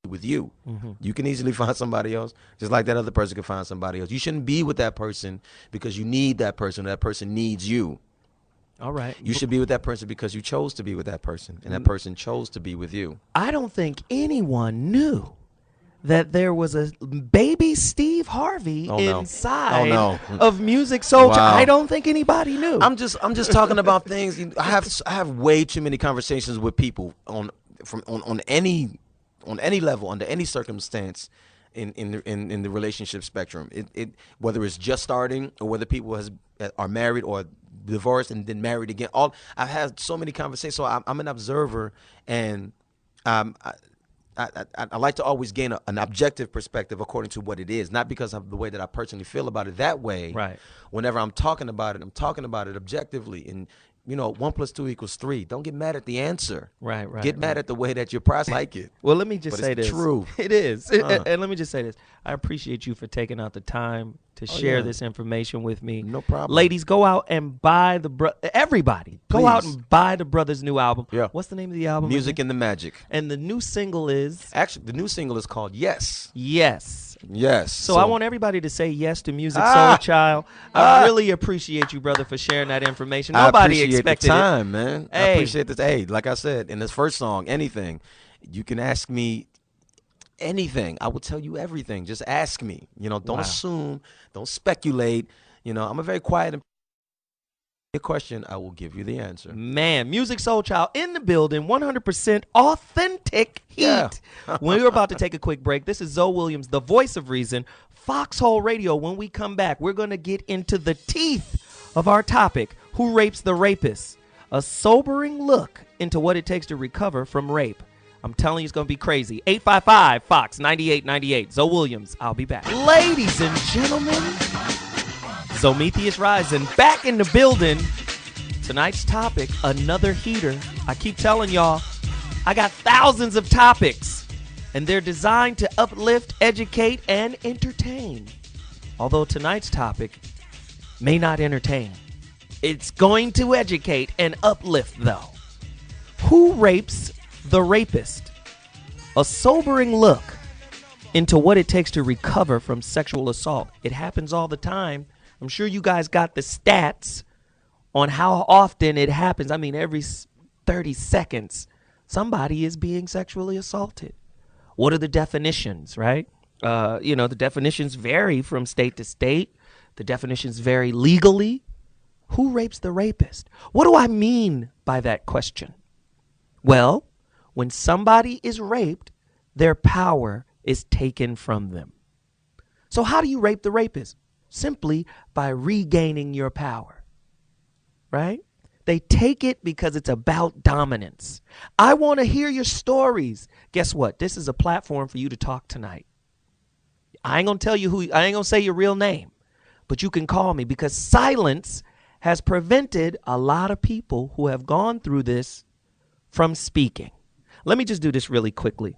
with you. You can easily find somebody else, just like that other person can find somebody else. You shouldn't be with that person because you need that person. That person needs you. All right. You should be with that person because you chose to be with that person, and that person chose to be with you. I don't think anyone knew that there was a baby Steve Harvey inside of Musiq Soulchild. Wow. I don't think anybody knew. I'm just talking about things. I have way too many conversations with people on any level, under any circumstance in the relationship spectrum. It whether it's just starting or whether people are married or divorced and then married again. I've had so many conversations. So I'm an observer, and I like to always gain an objective perspective according to what it is, not because of the way that I personally feel about it that way. Right. Whenever I'm talking about it objectively. And 1 + 2 = 3. Don't get mad at the answer. Right. Get mad at the way that your price like it. Well, let me just say it's this. True. It is. And let me just say this. I appreciate you for taking out the time to share this information with me. No problem. Ladies, go out and buy everybody. Go out Please. and buy the brother's new album. Yeah. What's the name of the album? Music and the Magic. And the new single is? Actually, the new single is called Yes. Yes. Yes. So I want everybody to say yes to Musiq Soulchild. I really appreciate you, brother, for sharing that information. Nobody expected the time, man. Hey. I appreciate this. Hey, like I said, in this first song, anything, you can ask me anything. I will tell you everything. Just ask me. Don't assume. Don't speculate. I'm a very quiet and a question, I will give you the answer. Man, Musiq Soulchild in the building, 100% authentic heat. Yeah. We're about to take a quick break. This is ZoWilliams, the voice of reason, Foxxhole Radio. When we come back, we're going to get into the teeth of our topic, who rapes the rapist? A sobering look into what it takes to recover from rape. I'm telling you, it's going to be crazy. 855-FOX-9898. ZoWilliams, I'll be back. Ladies and gentlemen, Zometheus Rising back in the building. Tonight's topic, another heater. I keep telling y'all, I got thousands of topics, and they're designed to uplift, educate, and entertain. Although tonight's topic may not entertain. It's going to educate and uplift, though. Who rapes the rapist? A sobering look into what it takes to recover from sexual assault. It happens all the time. I'm sure you guys got the stats on how often it happens. I mean, every 30 seconds, somebody is being sexually assaulted. What are the definitions, right? The definitions vary from state to state. The definitions vary legally. Who rapes the rapist? What do I mean by that question? Well, when somebody is raped, their power is taken from them. So how do you rape the rapist? Simply by regaining your power, right? They take it because it's about dominance. I want to hear your stories. Guess what? This is a platform for you to talk tonight. I ain't going to tell you I ain't going to say your real name, but you can call me because silence has prevented a lot of people who have gone through this from speaking. Let me just do this really quickly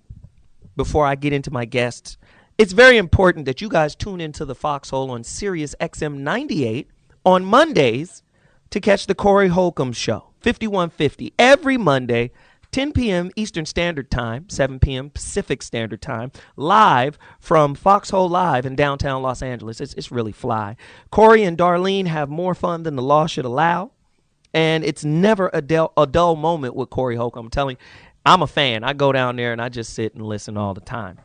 before I get into my guests. It's very important that you guys tune into the Foxhole on Sirius XM 98 on Mondays to catch the Corey Holcomb Show, 5150, every Monday, 10 p.m. Eastern Standard Time, 7 p.m. Pacific Standard Time, live from Foxhole Live in downtown Los Angeles. It's really fly. Corey and Darlene have more fun than the law should allow, and it's never a dull moment with Corey Holcomb. I'm telling you, I'm a fan. I go down there and I just sit and listen all the time.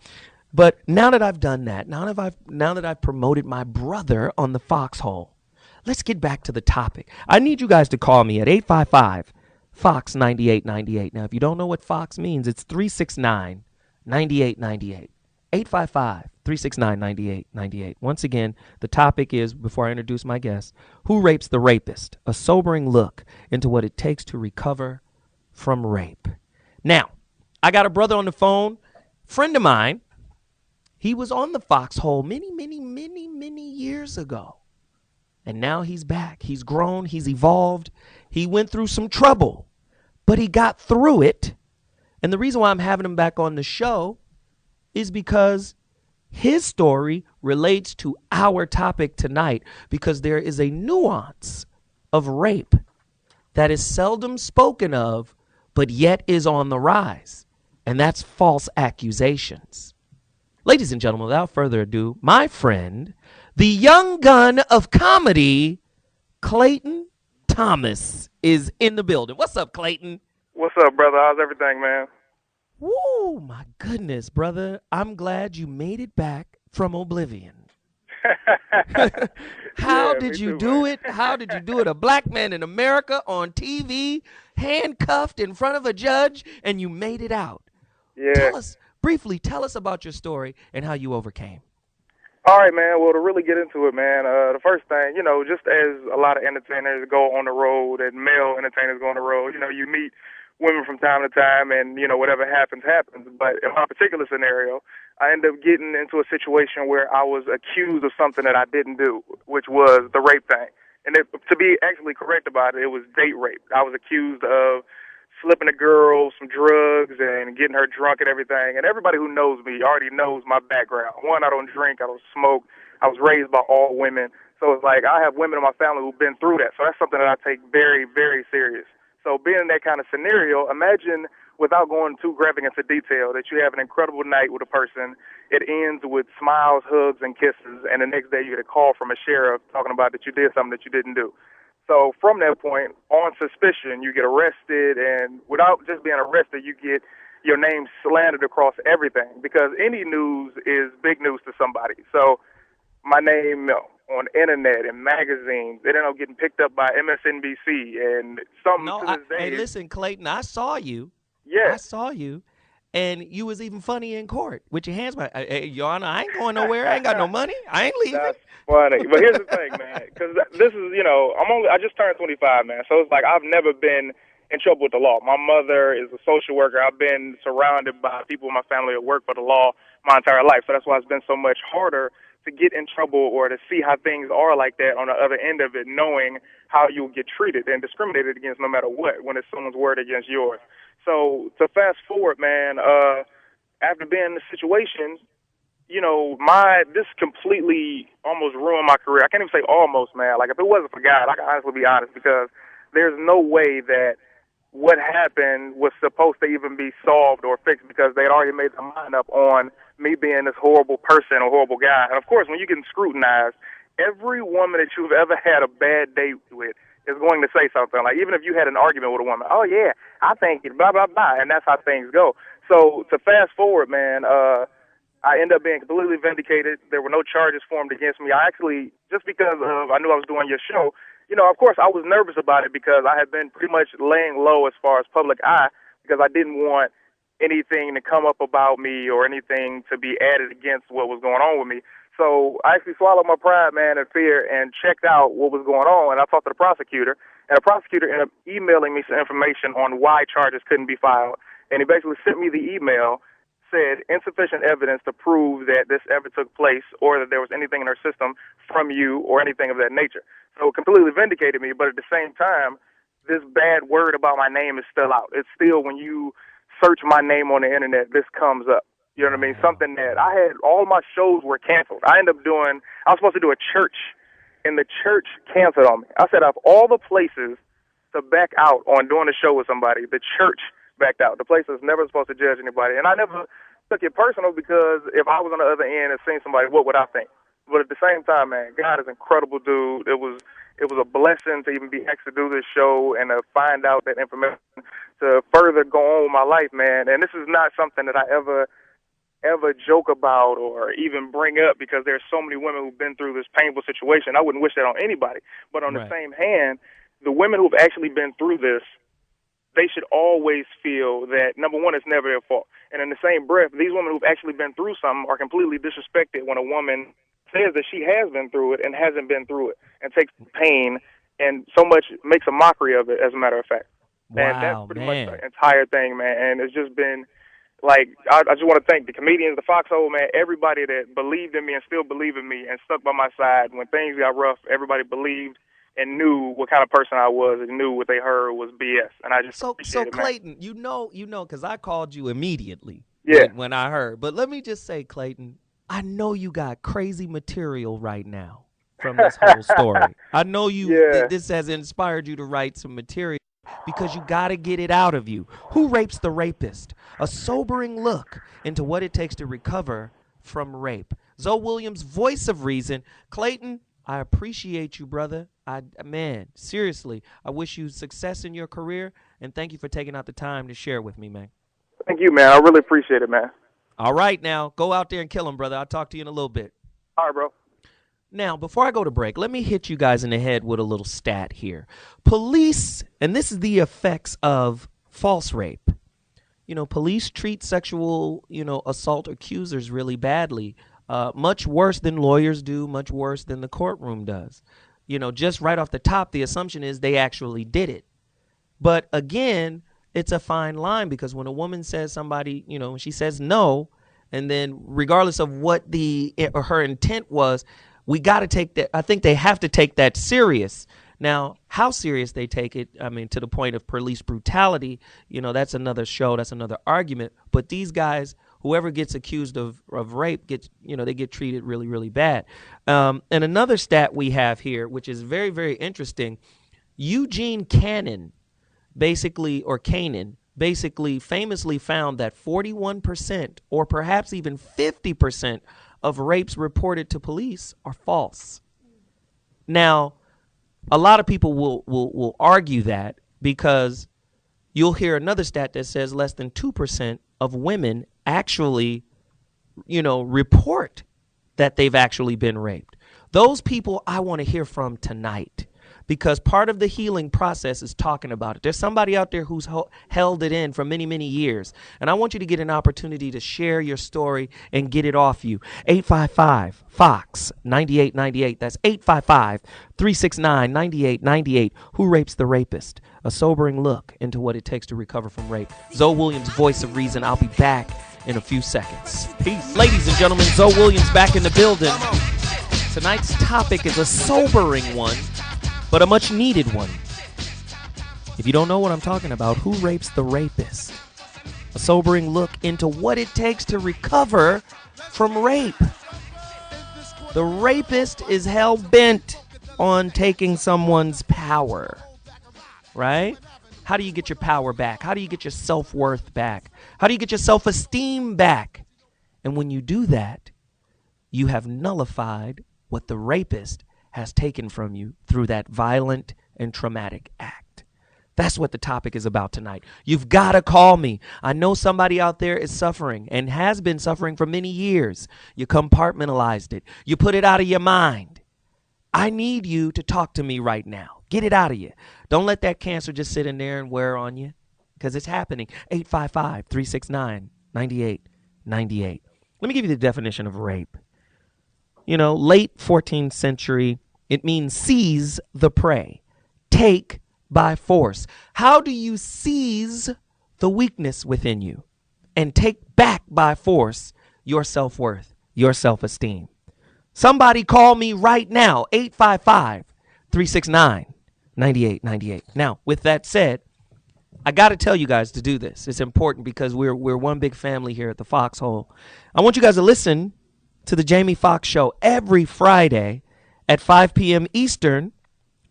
But now that I've done that, now that I've promoted my brother on the Foxhole, let's get back to the topic. I need you guys to call me at 855-FOX-9898. Now, if you don't know what Fox means, it's 369-9898. 855-369-9898. Once again, the topic is, before I introduce my guest, who rapes the rapist? A sobering look into what it takes to recover from rape. Now, I got a brother on the phone, friend of mine. He was on the Foxhole many years ago. And now he's back. He's grown. He's evolved. He went through some trouble, but he got through it. And the reason why I'm having him back on the show is because his story relates to our topic tonight, because there is a nuance of rape that is seldom spoken of, but yet is on the rise. And that's false accusations. Ladies and gentlemen, without further ado, my friend, the young gun of comedy, Clayton Thomas, is in the building. What's up, Clayton? What's up, brother? How's everything, man? Woo, my goodness, brother. I'm glad you made it back from oblivion. How did you do it? How did you do it? A black man in America on TV, handcuffed in front of a judge, and you made it out. Yeah. Tell us about your story and how you overcame. All right, man. Well, to really get into it, man, the first thing, just as a lot of entertainers go on the road and male entertainers go on the road, you meet women from time to time and, whatever happens, happens. But in my particular scenario, I ended up getting into a situation where I was accused of something that I didn't do, which was the rape thing. And to be actually correct about it, it was date rape. I was accused of slipping a girl some drugs and getting her drunk and everything. And everybody who knows me already knows my background. One, I don't drink, I don't smoke. I was raised by all women. So it's like I have women in my family who've been through that. So that's something that I take very, very serious. So being in that kind of scenario, imagine, without going too graphic into detail, that you have an incredible night with a person. It ends with smiles, hugs, and kisses, and the next day you get a call from a sheriff talking about that you did something that you didn't do. So from that point, on suspicion, you get arrested, and without just being arrested, you get your name slandered across everything, because any news is big news to somebody. So my name on internet and magazines, it ended up getting picked up by MSNBC and something to this day. Hey, listen, Clayton, I saw you. Yeah. I saw you. And you was even funny in court with your hands. Hey, Your Honor, I ain't going nowhere. I ain't got no money. I ain't leaving. That's funny. But here's the thing, man, because this is, I just turned 25, man. So it's like I've never been in trouble with the law. My mother is a social worker. I've been surrounded by people in my family that work for the law my entire life. So that's why it's been so much harder to get in trouble or to see how things are like that on the other end of it, knowing how you'll get treated and discriminated against no matter what when it's someone's word against yours. So to fast forward, man, after being in the situation, this completely almost ruined my career. I can't even say almost, man. Like, if it wasn't for God, I can honestly be honest, because there's no way that what happened was supposed to even be solved or fixed, because they'd already made their mind up on me being this horrible person or horrible guy. And, of course, when you're getting scrutinized, every woman that you've ever had a bad date with is going to say something. Like, even if you had an argument with a woman, oh, yeah, I think it, blah, blah, blah, and that's how things go. So to fast forward, man, I ended up being completely vindicated. There were no charges formed against me. I actually, just because I knew I was doing your show, of course, I was nervous about it because I had been pretty much laying low as far as public eye, because I didn't want anything to come up about me or anything to be added against what was going on with me. So I actually swallowed my pride, man, and fear, and checked out what was going on. And I talked to the prosecutor, and the prosecutor ended up emailing me some information on why charges couldn't be filed. And he basically sent me the email, said insufficient evidence to prove that this ever took place or that there was anything in her system from you or anything of that nature. So it completely vindicated me, but at the same time, this bad word about my name is still out. It's still, when you search my name on the internet, this comes up. You know what I mean? Something that I had, all my shows were canceled. I was supposed to do a church, and the church canceled on me. I said, of all the places to back out on doing a show with somebody, the church backed out. The place was never supposed to judge anybody. And I never took it personal, because if I was on the other end and seeing somebody, what would I think? But at the same time, man, God is an incredible dude. It was a blessing to even be asked to do this show and to find out that information to further go on with my life, man. And this is not something that I ever joke about or even bring up, because there's so many women who've been through this painful situation. I wouldn't wish that on anybody. But on the same hand, the women who've actually been through this, they should always feel that, number one, it's never their fault. And in the same breath, these women who've actually been through something are completely disrespected when a woman says that she has been through it and hasn't been through it, and takes pain and so much makes a mockery of it, as a matter of fact. Wow, and that's pretty much the entire thing, man. And it's just been, like, I just want to thank the comedians, the Foxxhole, man, everybody that believed in me and still believe in me and stuck by my side. When things got rough, everybody believed and knew what kind of person I was and knew what they heard was BS. And I just appreciate it, Clayton, you know, because I called you immediately when I heard. But let me just say, Clayton, I know you got crazy material right now from this whole story. I know this has inspired you to write some material. because you got to get it out of you. Who Rapes the Rapist? A sobering look into what it takes to recover from rape. ZoWilliams, voice of reason. Clayton, I appreciate you, brother. Man, seriously, I wish you success in your career, and thank you for taking out the time to share with me, man. Thank you, man. I really appreciate it, man. All right, now, go out there and kill him, brother. I'll talk to you in a little bit. All right, bro. Now, before I go to break, let me hit you guys in the head with a little stat here. Police, and this is the effects of false rape. You know, police treat sexual, assault accusers really badly, much worse than lawyers do, much worse than the courtroom does. Just right off the top, the assumption is they actually did it. But again, it's a fine line, because when a woman says somebody, when she says no, and then regardless of what her intent was, we got to take that. I think they have to take that serious. Now, how serious they take it, to the point of police brutality, that's another show. That's another argument. But these guys, whoever gets accused of rape, they get treated really, really bad. And another stat we have here, which is very, very interesting, Eugene Cannon, basically famously found that 41% or perhaps even 50% of rapes reported to police are false. Now, a lot of people will argue that, because you'll hear another stat that says less than 2% of women actually, report that they've actually been raped. Those people I want to hear from tonight, because part of the healing process is talking about it. There's somebody out there who's held it in for many, many years. And I want you to get an opportunity to share your story and get it off you. 855-FOX-9898. That's 855-369-9898. Who Rapes the Rapist? A sobering look into what it takes to recover from rape. ZoWilliams, voice of reason. I'll be back in a few seconds. Peace. Ladies and gentlemen, ZoWilliams back in the building. Tonight's topic is a sobering one, but a much needed one. If you don't know what I'm talking about, who rapes the rapist? A sobering look into what it takes to recover from rape. The rapist is hell-bent on taking someone's power, right? How do you get your power back? How do you get your self-worth back? How do you get your self-esteem back? And when you do that, you have nullified what the rapist has taken from you through that violent and traumatic act. That's what the topic is about tonight. You've got to call me. I know somebody out there is suffering and has been suffering for many years. You compartmentalized it. You put it out of your mind. I need you to talk to me right now. Get it out of you. Don't let that cancer just sit in there and wear on you, because it's happening. 855-369-9898. Let me give you the definition of rape. Late 14th century, it means seize the prey, take by force. How do you seize the weakness within you and take back by force your self-worth, your self-esteem? Somebody call me right now, 855-369-9898. Now, with that said, I got to tell you guys to do this. It's important, because we're one big family here at the Foxxhole. I want you guys to listen to the Jamie Foxx Show every Friday at 5 p.m. Eastern,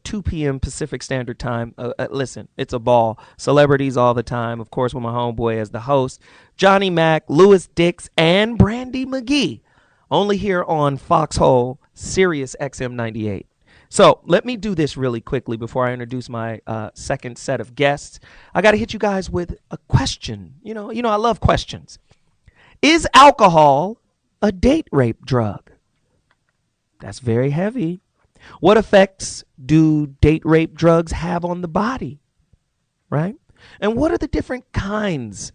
2 p.m. Pacific Standard Time. Listen, it's a ball. Celebrities all the time. Of course, with my homeboy as the host, Johnny Mac, Louis Dix, and Brandi McGee. Only here on Foxxhole, Sirius XM 98. So let me do this really quickly before I introduce my second set of guests. I got to hit you guys with a question. I love questions. Is alcohol a date rape drug? That's very heavy. What effects do date rape drugs have on the body? Right? And what are the different kinds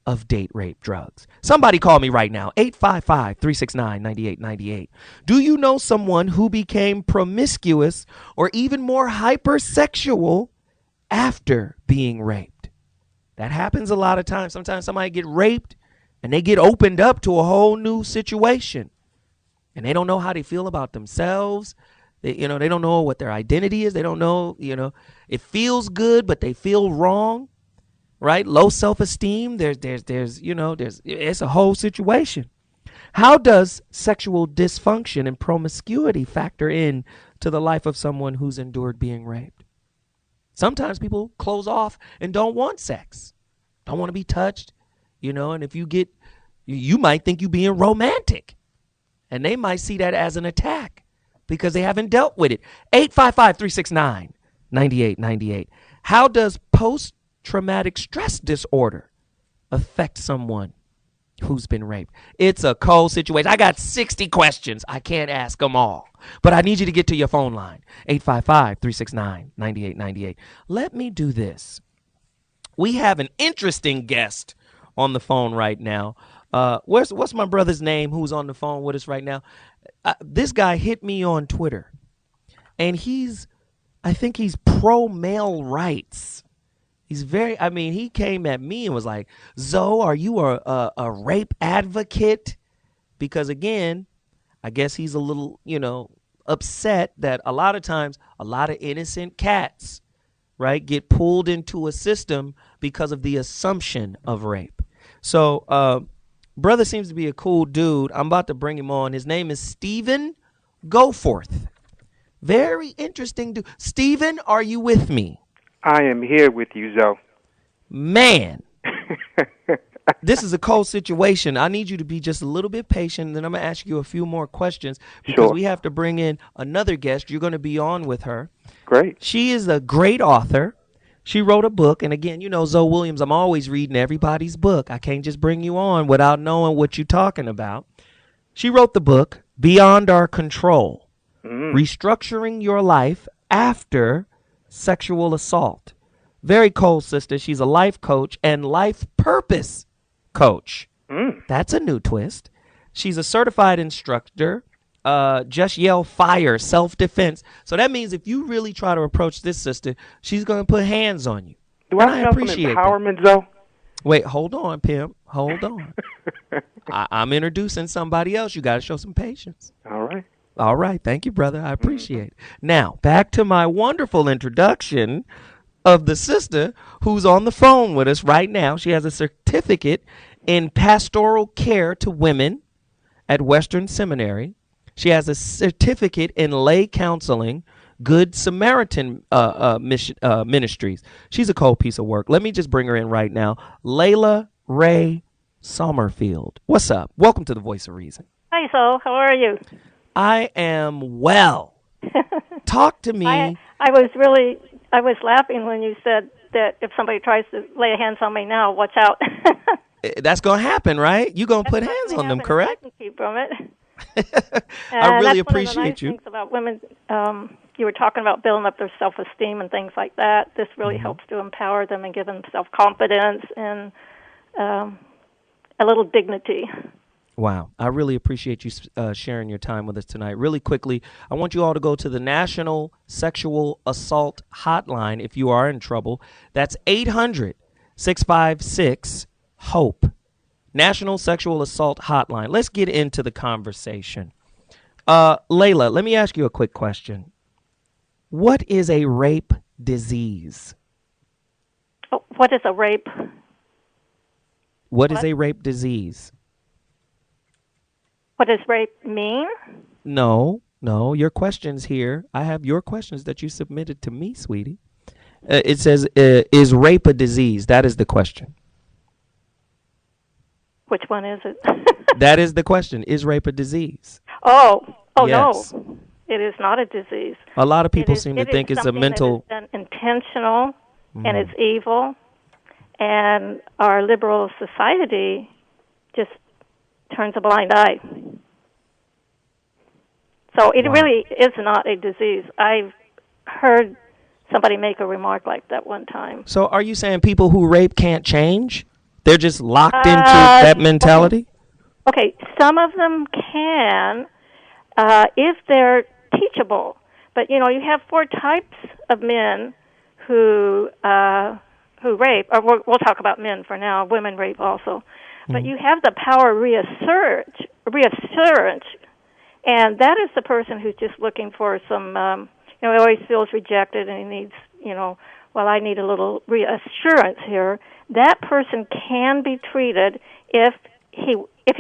of date rape drugs? Somebody call me right now, 855-369-9898. Do you know someone who became promiscuous or even more hypersexual after being raped? That happens a lot of times. Sometimes somebody get raped and they get opened up to a whole new situation, and they don't know how they feel about themselves. They don't know what their identity is. They don't know, it feels good, but they feel wrong, right? Low self-esteem. It's a whole situation. How does sexual dysfunction and promiscuity factor in to the life of someone who's endured being raped? Sometimes people close off and don't want sex, don't want to be touched, and if you might think you being romantic, and they might see that as an attack because they haven't dealt with it. 855-369-9898. How does post-traumatic stress disorder affect someone who's been raped? It's a cold situation. I got 60 questions. I can't ask them all, but I need you to get to your phone line, 855-369-9898. Let me do this. We have an interesting guest on the phone right now. What's my brother's name who's on the phone with us right now? This guy hit me on Twitter, and I think he's pro male rights. He's he came at me and was like, Zo, are you a rape advocate? Because again, I guess he's a little, upset that a lot of times a lot of innocent cats, right, get pulled into a system because of the assumption of rape. So, brother seems to be a cool dude. I'm about to bring him on. His name is Stephen Goforth. Very interesting dude. Stephen, are you with me? I am here with you, Zo. Man, this is a cold situation. I need you to be just a little bit patient, and then I'm going to ask you a few more questions because we have to bring in another guest. You're going to be on with her. Great. She is a great author. She wrote a book, and again, ZoWilliams, I'm always reading everybody's book. I can't just bring you on without knowing what you're talking about. She wrote the book, Beyond Our Control, Restructuring Your Life After Sexual Assault. Very cold, sister. She's a life coach and life purpose coach. That's a new twist. She's a certified instructor. Just yell fire, self-defense. So that means if you really try to approach this sister, she's going to put hands on you. Do I have some empowerment, Zo? Wait, hold on, pimp. Hold on. I'm introducing somebody else. You got to show some patience. All right. All right. Thank you, brother. I appreciate it. Now, back to my wonderful introduction of the sister who's on the phone with us right now. She has a certificate in pastoral care to women at Western Seminary. She has a certificate in lay counseling, Good Samaritan Ministries. She's a cold piece of work. Let me just bring her in right now. Layla Ray Summerfield. What's up? Welcome to the Voice of Reason. Hi, Zo. How are you? I am well. Talk to me. I was laughing when you said that if somebody tries to lay hands on me now, watch out. That's going to happen, right? You're going to put hands on them, correct? I can keep from it. I really appreciate one of the nice you. Things about women, you were talking about building up their self-esteem and things like that. This really helps to empower them and give them self-confidence and a little dignity. Wow. I really appreciate you sharing your time with us tonight. Really quickly, I want you all to go to the National Sexual Assault Hotline if you are in trouble. That's 800-656-HOPE. National Sexual Assault Hotline. Let's get into the conversation. Layla, let me ask you a quick question. What is a rape disease? Oh, what is a rape? What is a rape disease? What does rape mean? No, your questions here. I have your questions that you submitted to me, sweetie. It says, is rape a disease? That is the question. Which one is it? That is the question. Is rape a disease? Oh yes. No. It is not a disease. A lot of people seem to think it's a mental... It is intentional, and it's evil, and our liberal society just turns a blind eye. So it really is not a disease. I've heard somebody make a remark like that one time. So are you saying people who rape can't change? They're just locked into that mentality? Okay, some of them can if they're teachable. But, you have 4 types of men who rape. Or we'll talk about men for now. Women rape also. But you have the power reassurance, and that is the person who's just looking for some, he always feels rejected and he needs, I need a little reassurance here. That person can be treated if he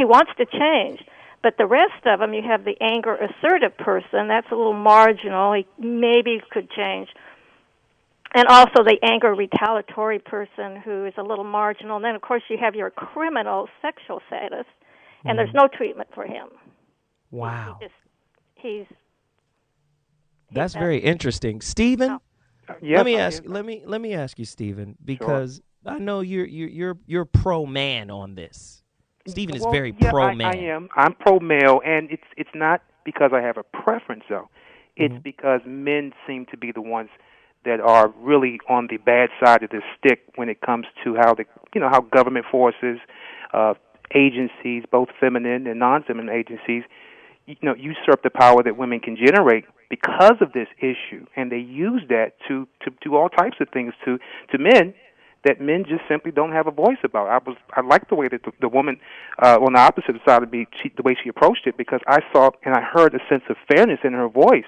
wants to change. But the rest of them, you have the anger assertive person. That's a little marginal. He maybe could change. And also the anger retaliatory person who is a little marginal. And then, of course, you have your criminal sexual sadist, and there's no treatment for him. Wow. He's That's very interesting. Stephen, Yes, let me ask you, Stephen, because I know you're pro man on this. Stephen is very pro man. I am. I'm pro male, and it's not because I have a preference though. It's because men seem to be the ones that are really on the bad side of the stick when it comes to how how government forces, agencies, both feminine and non-feminine agencies, usurp the power that women can generate because of this issue, and they use that to do all types of things to men that men just simply don't have a voice about. I like the way that the woman on the opposite side of me, the way she approached it, because I saw and I heard a sense of fairness in her voice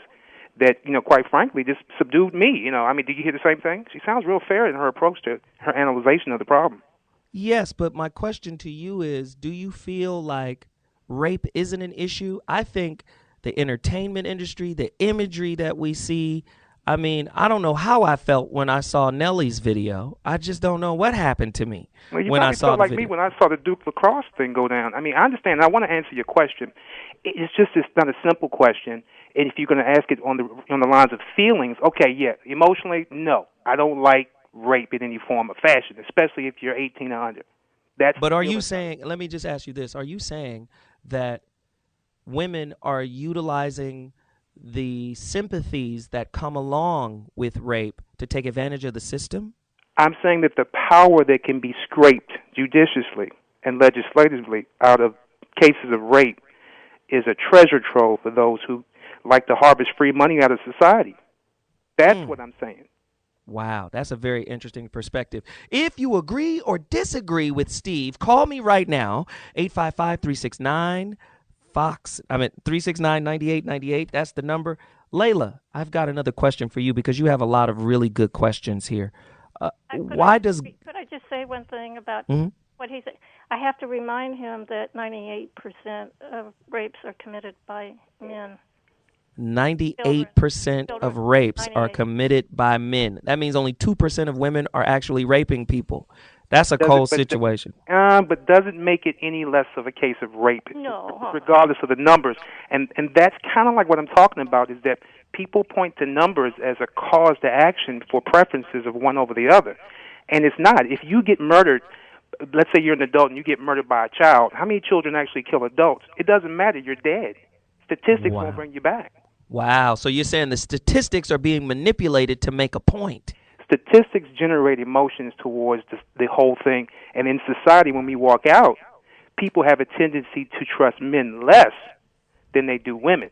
that, quite frankly, just subdued me. Did you hear the same thing? She sounds real fair in her approach to her analyzation of the problem. Yes, but my question to you is, do you feel like rape isn't an issue? I think the entertainment industry, the imagery that we see, I don't know how I felt when I saw Nellie's video. I just don't know what happened to me when I saw the video. Me when I saw the Duke lacrosse thing go down. I understand. I want to answer your question. It's not a simple question. And if you're going to ask it on the lines of feelings, okay, yeah, emotionally, no, I don't like rape in any form or fashion, especially if you're 18 or under. But are you saying? Let me just ask you this: are you saying that women are utilizing the sympathies that come along with rape to take advantage of the system? I'm saying that the power that can be scraped judiciously and legislatively out of cases of rape is a treasure trove for those who like to harvest free money out of society. That's what I'm saying. Wow, that's a very interesting perspective. If you agree or disagree with Steve, call me right now, 855-369 Fox. 369-9898. That's the number. Layla, I've got another question for you because you have a lot of really good questions here. Could I just say one thing about what he said? I have to remind him that 98% of rapes are committed by men. 98% of rapes are committed by men. That means only 2% of women are actually raping people. That's a cold situation. But doesn't make it any less of a case of rape, regardless of the numbers. And that's kind of like what I'm talking about, is that people point to numbers as a cause to action for preferences of one over the other. And it's not. If you get murdered, let's say you're an adult and you get murdered by a child, how many children actually kill adults? It doesn't matter. You're dead. Statistics won't bring you back. Wow. So you're saying the statistics are being manipulated to make a point. Statistics generate emotions towards the whole thing. And in society, when we walk out, people have a tendency to trust men less than they do women.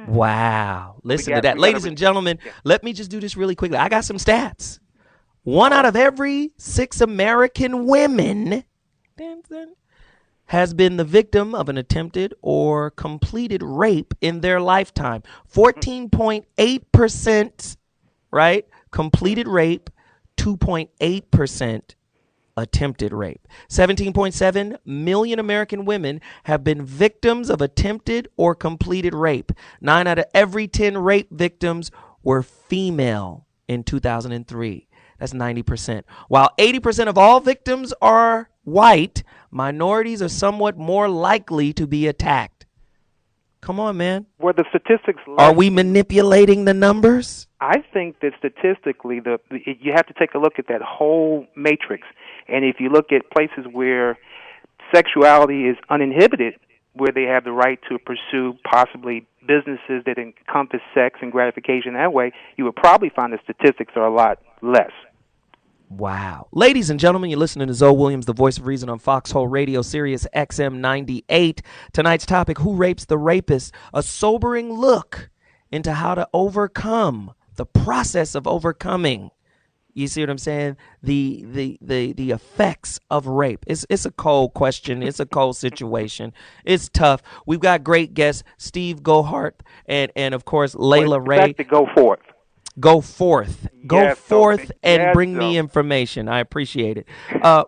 Wow. Listen to that. Ladies and gentlemen, let me just do this really quickly. I got some stats. 1 out of every 6 American women has been the victim of an attempted or completed rape in their lifetime. 14.8%, right? Completed rape, 2.8% attempted rape. 17.7 million American women have been victims of attempted or completed rape. 9 out of every 10 rape victims were female in 2003. That's 90%. While 80% of all victims are white, minorities are somewhat more likely to be attacked. Come on, man. Where the statistics are we manipulating the numbers? I think that statistically, you have to take a look at that whole matrix. And if you look at places where sexuality is uninhibited, where they have the right to pursue possibly businesses that encompass sex and gratification that way, you would probably find the statistics are a lot less. Wow. Ladies and gentlemen, you're listening to ZoWilliams, the voice of reason on Foxxhole Radio, Sirius XM 98. Tonight's topic, who rapes the rapist? A sobering look into how to overcome the process of overcoming. You see what I'm saying? The effects of rape. It's a cold question. It's a cold situation. It's tough. We've got great guests, Steve Gohart and of course, Layla Ray. Go forth. Go forth. Go forth and bring me information. I appreciate it.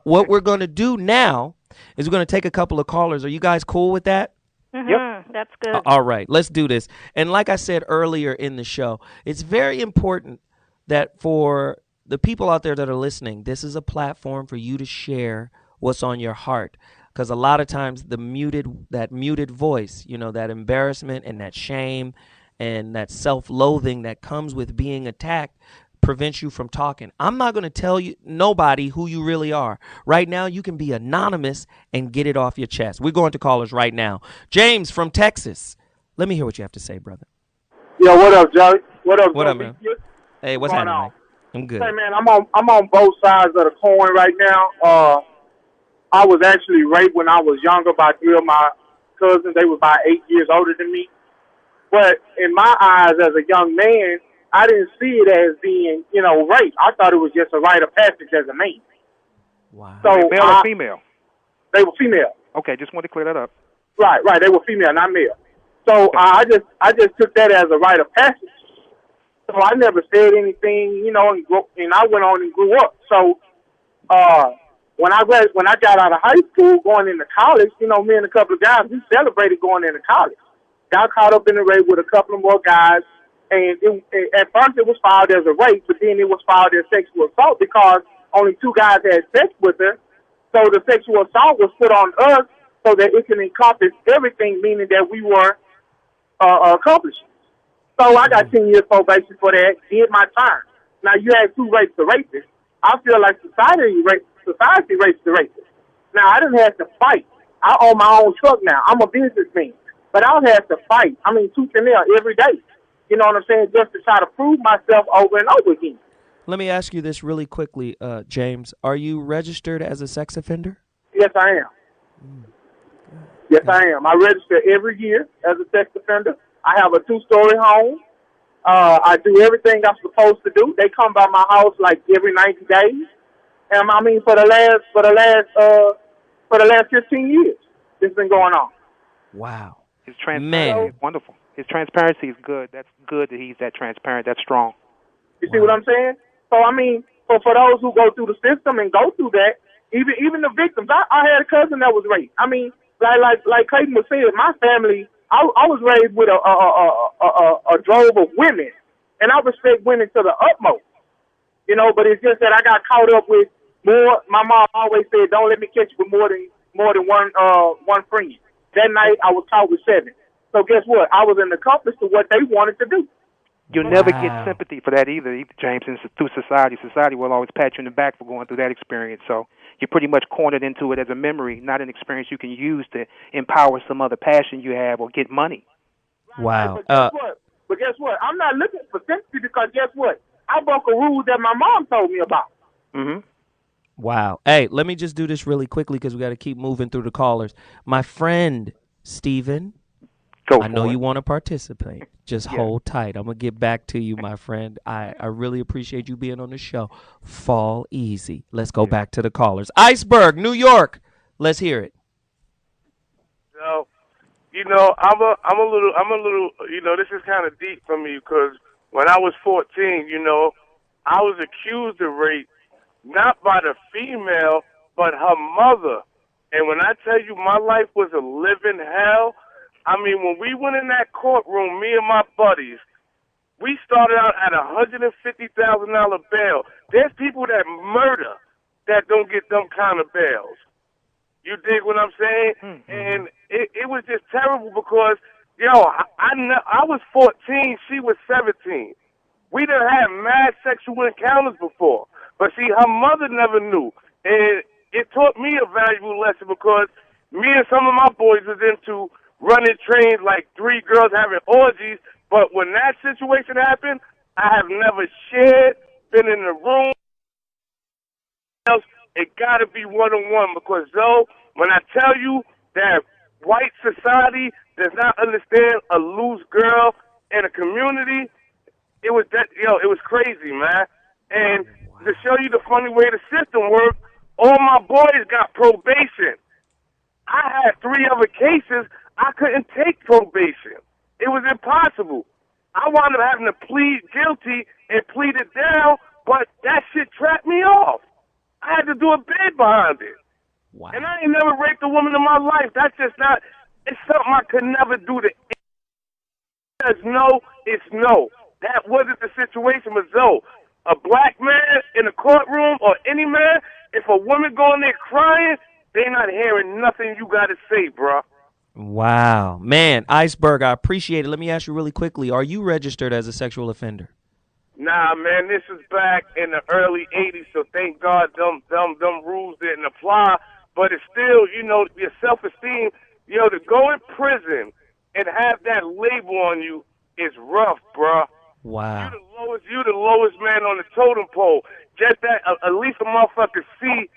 What we're going to do now is we're going to take a couple of callers. Are you guys cool with that? Mm-hmm. Yep. That's good. All right. Let's do this. And like I said earlier in the show, it's very important that for the people out there that are listening, this is a platform for you to share what's on your heart. Because a lot of times that muted voice, that embarrassment and that shame and that self-loathing that comes with being attacked prevents you from talking. I'm not going to tell you nobody who you really are. Right now, you can be anonymous and get it off your chest. We're going to callers right now. James from Texas. Let me hear what you have to say, brother. Yo, what up, Joey? What up, man? Hey, what's happening, Mike? I'm good. Hey, man, I'm on both sides of the coin right now. I was actually raped when I was younger by three of my cousins. They were about 8 years older than me. But in my eyes as a young man, I didn't see it as being, rape. I thought it was just a rite of passage as a man. Wow. So male or female? They were female. Okay, just wanted to clear that up. Right. They were female, not male. So I just took that as a rite of passage. So I never said anything, and I went on and grew up. So when I got out of high school, going into college, me and a couple of guys, we celebrated going into college. Got caught up in the rape with a couple of more guys, and at first it was filed as a rape, but then it was filed as sexual assault because only two guys had sex with her. So the sexual assault was put on us so that it can encompass everything, meaning that we were accomplishing. So I got 10 years probation for that, did my time. Now, you had two rapes the rapist. I feel like society rapes the rapist. Now, I didn't have to fight. I own my own truck now. I'm a businessman. But I don't have to fight. I mean, tooth and nail every day. You know what I'm saying? Just to try to prove myself over and over again. Let me ask you this really quickly, James. Are you registered as a sex offender? Yes, I am. Yes, I am. I register every year as a sex offender. I have a 2-story home. I do everything I'm supposed to do. They come by my house like every 90 days. And I mean, for the last 15 years, it's been going on. Wow. His transparency is wonderful. His transparency is good. That's good that he's that transparent. That's strong. You see what I'm saying? So, I mean, for those who go through the system and go through that, even the victims, I had a cousin that was raped. I mean, like Clayton was saying, my family, I was raised with a drove of women, and I respect women to the utmost, but it's just that I got caught up with more. My mom always said, don't let me catch you with more than one friend. That night, I was caught with 7. So guess what? I was an accomplice to what they wanted to do. You'll never get sympathy for that either, James, through society. Society will always pat you in the back for going through that experience. So you're pretty much cornered into it as a memory, not an experience you can use to empower some other passion you have or get money. Wow. But guess what? I'm not looking for sympathy because guess what? I broke a rule that my mom told me about. Mm-hmm. Wow. Hey, let me just do this really quickly because we got to keep moving through the callers. My friend, Steven, I know you want to participate. Just hold tight. I'm going to get back to you, my friend. I really appreciate you being on the show. Fall easy. Let's go back to the callers. Iceberg, New York. Let's hear it. So, I'm a little, this is kind of deep for me because when I was 14, I was accused of rape, not by the female, but her mother. And when I tell you my life was a living hell, I mean, when we went in that courtroom, me and my buddies, we started out at $150,000 bail. There's people that murder that don't get them kind of bails. You dig what I'm saying? Mm-hmm. And it was just terrible because, I was 14, she was 17. We done had mad sexual encounters before. But see, her mother never knew. And it taught me a valuable lesson because me and some of my boys was into running trains like 3 girls having orgies. But when that situation happened, I have never shared, been in the room. It got to be one-on-one because, when I tell you that white society does not understand a loose girl in a community, it was crazy, man. And to show you the funny way the system works, all my boys got probation. I had 3 other cases. I couldn't take probation. It was impossible. I wound up having to plead guilty and plead it down, but that shit trapped me off. I had to do a bid behind it. Wow. And I ain't never raped a woman in my life. That's just not, it's something I could never do to because no, it's no. That wasn't the situation with Zoe. a black man in a courtroom or any man, if a woman go in there crying, they not hearing nothing you got to say, bro. Wow. Man, Iceberg, I appreciate it. Let me ask you really quickly. Are you registered as a sexual offender? Nah, man, this is back in the early 80s, so thank God them rules didn't apply. But it's still, you know, your self-esteem, you know, to go in prison and have that label on you is rough, bro. Wow. You the lowest man on the totem pole. Just that, at least a motherfucker see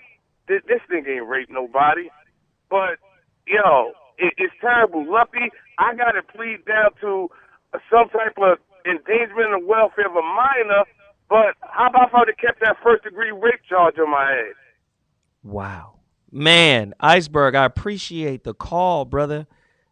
this nigga ain't raped nobody. But, yo, it's terrible. Lucky, I got to plead down to some type of endangerment of welfare of a minor, but how about if I would have kept that first-degree rape charge on my head? Wow. Man, Iceberg, I appreciate the call, brother.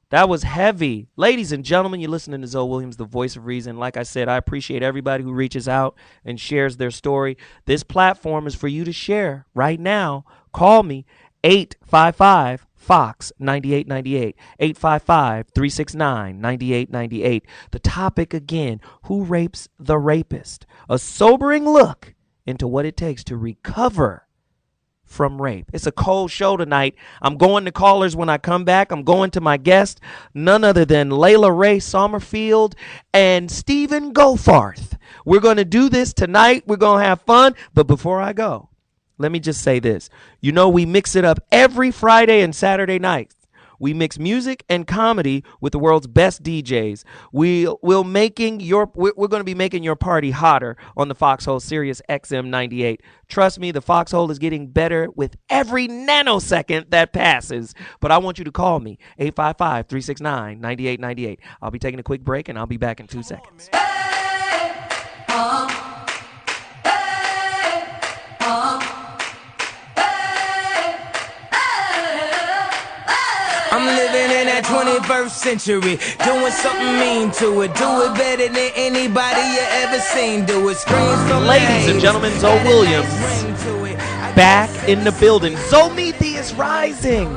That was heavy. Ladies and gentlemen, you're listening to ZoWilliams, the voice of reason. Like I said, I appreciate everybody who reaches out and shares their story. This platform is for you to share right now. Call me, 855-FOX-9898, 855-369-9898. The topic again, who rapes the rapist? A sobering look into what it takes to recover from rape. It's a cold show tonight. I'm going to callers when I come back. I'm going to my guest, none other than Layla Ray Sommerfield and Stephen Goforth. We're going to do this tonight. We're going to have fun. But before I go, let me just say this. You know, we mix it up every Friday and Saturday nights. We mix music and comedy with the world's best DJs. We're going to be making your party hotter on the Foxxhole Sirius XM 98. Trust me, the Foxxhole is getting better with every nanosecond that passes. But I want you to call me, 855-369-9898. I'll be taking a quick break, and I'll be back in 2 seconds. I'm living in that 21st century, doing something mean to it. Do it better than anybody you ever seen. Do it. Screams from Ladies and gentlemen, ZoWilliams back in the building. ZoMethi is rising.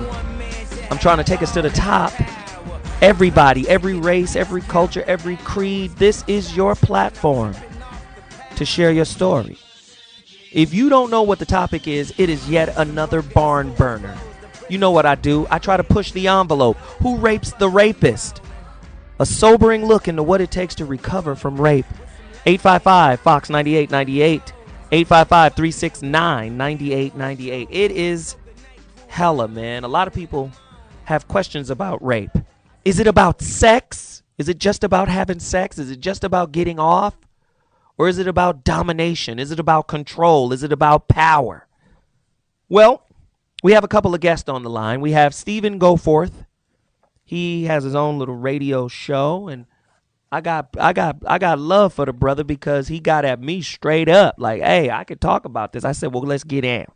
I'm trying to take us to the top. Everybody, every race, every culture, every creed, this is your platform to share your story. If you don't know what the topic is, it is yet another barn burner. You know what I do. I try to push the envelope. Who rapes the rapist? A sobering look into what it takes to recover from rape. 855-FOX-9898. 855-369-9898. It is hella, man. A lot of people have questions about rape. Is it about sex? Is it just about having sex? Is it just about getting off? Or is it about domination? Is it about control? Is it about power? Well, we have a couple of guests on the line. We have Stephen Goforth. He has his own little radio show, and I got love for the brother because he got at me straight up like, hey, I could talk about this. I said, well, let's get down.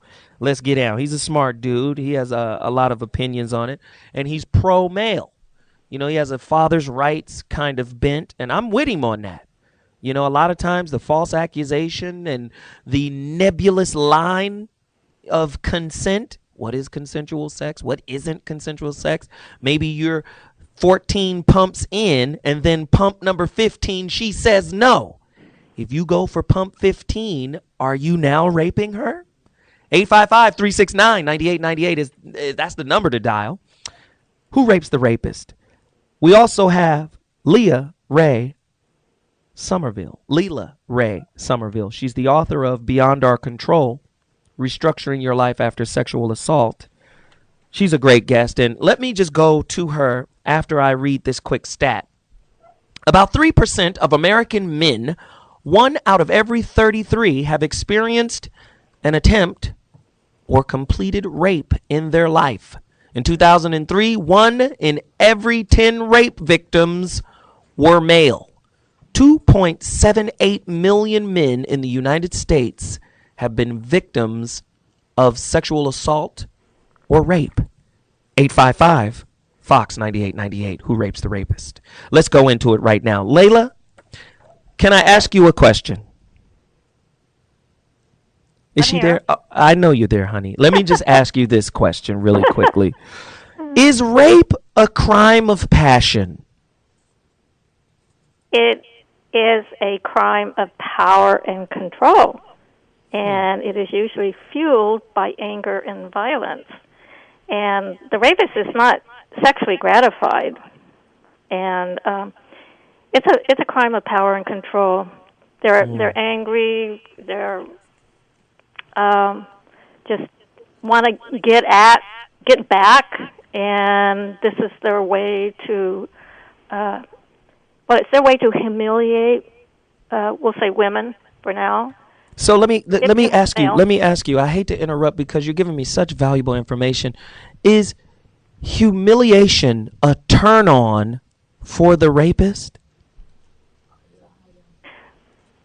Let's get down. He's a smart dude. He has a lot of opinions on it, and he's pro-male. You know, he has a father's rights kind of bent, and I'm with him on that. You know, a lot of times the false accusation and the nebulous line of consent. What is consensual sex? What isn't consensual sex? Maybe you're 14 pumps in and then pump number 15, she says no. If you go for pump 15, are you now raping her? 855-369-9898 is that's the number to dial. Who rapes the rapist? We also have Leila Ray Sommerfield. She's the author of Beyond Our Control, Restructuring Your Life After Sexual Assault. She's a great guest, and let me just go to her after I read this quick stat. About 3% of American men, 1 out of every 33, have experienced an attempt or completed rape in their life. In 2003, 1 in every 10 rape victims were male. 2.78 million men in the United States have been victims of sexual assault or rape. 855-FOX-9898. Who rapes the rapist? Let's go into it right now. Layla, can I ask you a question? Is she there? Oh, I know you're there, honey. Let me just ask you this question really quickly. Is rape a crime of passion? It is a crime of power and control, and it is usually fueled by anger and violence. And the rapist is not sexually gratified, and it's a crime of power and control. They're angry. They're just want to get back, and this is their way to. It's their way to humiliate. We'll say women for now. So let me ask you. Let me ask you. I hate to interrupt because you're giving me such valuable information. Is humiliation a turn on for the rapist?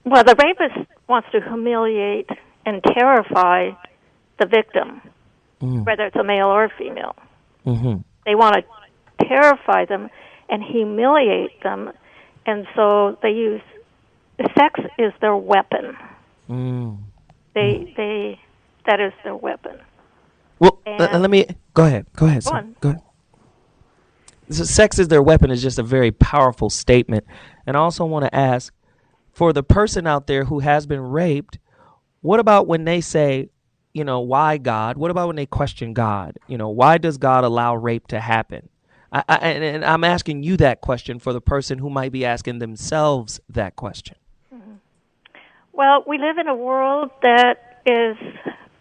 Well, the rapist wants to humiliate and terrify the victim, whether it's a male or a female. Mm-hmm. They want to terrify them and humiliate them, and so they use sex is their weapon. That is their weapon. Well, let me go ahead. Go ahead. Go ahead. So sex is their weapon is just a very powerful statement, and I also want to ask, for the person out there who has been raped, what about when they say, why God? What about when they question God? Why does God allow rape to happen? And I'm asking you that question for the person who might be asking themselves that question. Mm-hmm. Well, we live in a world that is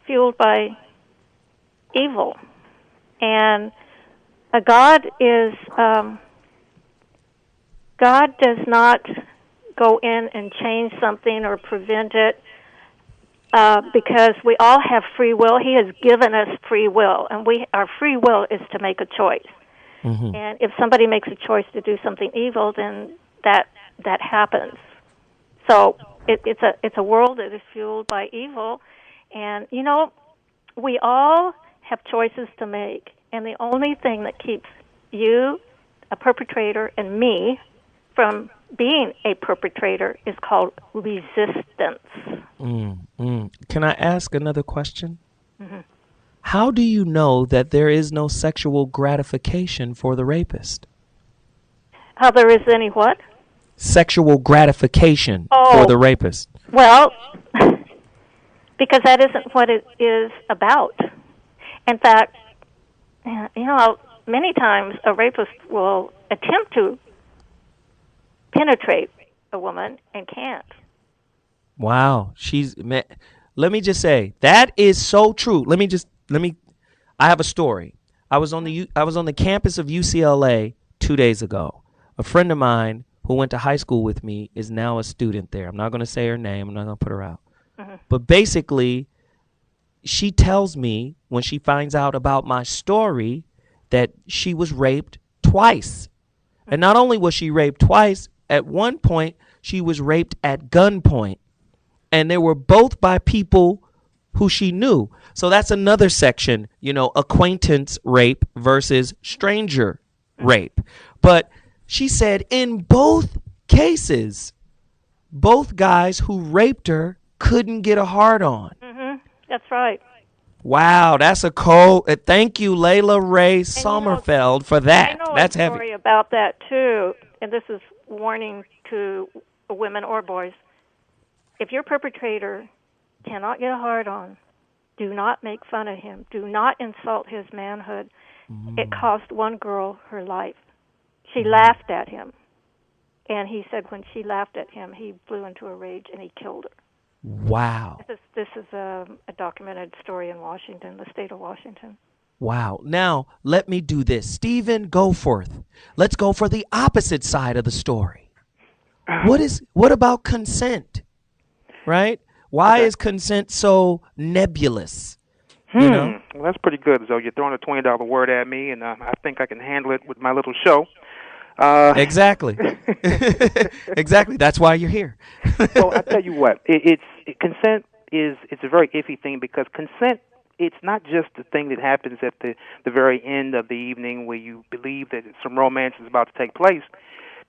fueled by evil, and God does not go in and change something or prevent it because we all have free will. He has given us free will, and our free will is to make a choice. Mm-hmm. And if somebody makes a choice to do something evil, then that happens. So it's a world that is fueled by evil, and we all have choices to make, and the only thing that keeps you, a perpetrator, and me from being a perpetrator is called resistance. Can I ask another question? Mm-hmm. How do you know that there is no sexual gratification for the rapist? How there is any what? Sexual gratification for the rapist. Well, because that isn't what it is about. In fact, many times a rapist will attempt to penetrate a woman and can't. Wow. Let me just say, that is so true. I have a story. I was on the campus of UCLA 2 days ago. A friend of mine who went to high school with me is now a student there. I'm not going to say her name. I'm not going to put her out. Mm-hmm. But basically, she tells me when she finds out about my story that she was raped twice. Mm-hmm. And not only was she raped twice, at one point, she was raped at gunpoint. And they were both by people who she knew. So that's another section, acquaintance rape versus stranger rape. But she said in both cases, both guys who raped her couldn't get a hard-on. Mm-hmm. That's right. Wow, that's a cold. Thank you, Layla Ray Sommerfeld, for that. I know that's a story heavy. About that, too, and this is warning to women or boys. If your perpetrator cannot get a hard-on, do not make fun of him. Do not insult his manhood. It cost one girl her life. She laughed at him, and he said when she laughed at him, he flew into a rage and he killed her. Wow. This is a documented story in Washington, the state of Washington. Wow. Now, let me do this. Stephen, go forth. Let's go for the opposite side of the story. What about consent? Right? Why is consent so nebulous? Well, that's pretty good. So you're throwing a $20 word at me, and I think I can handle it with my little show. Exactly. Exactly. That's why you're here. Well, I tell you what, consent it's a very iffy thing because consent, it's not just the thing that happens at the very end of the evening where you believe that some romance is about to take place.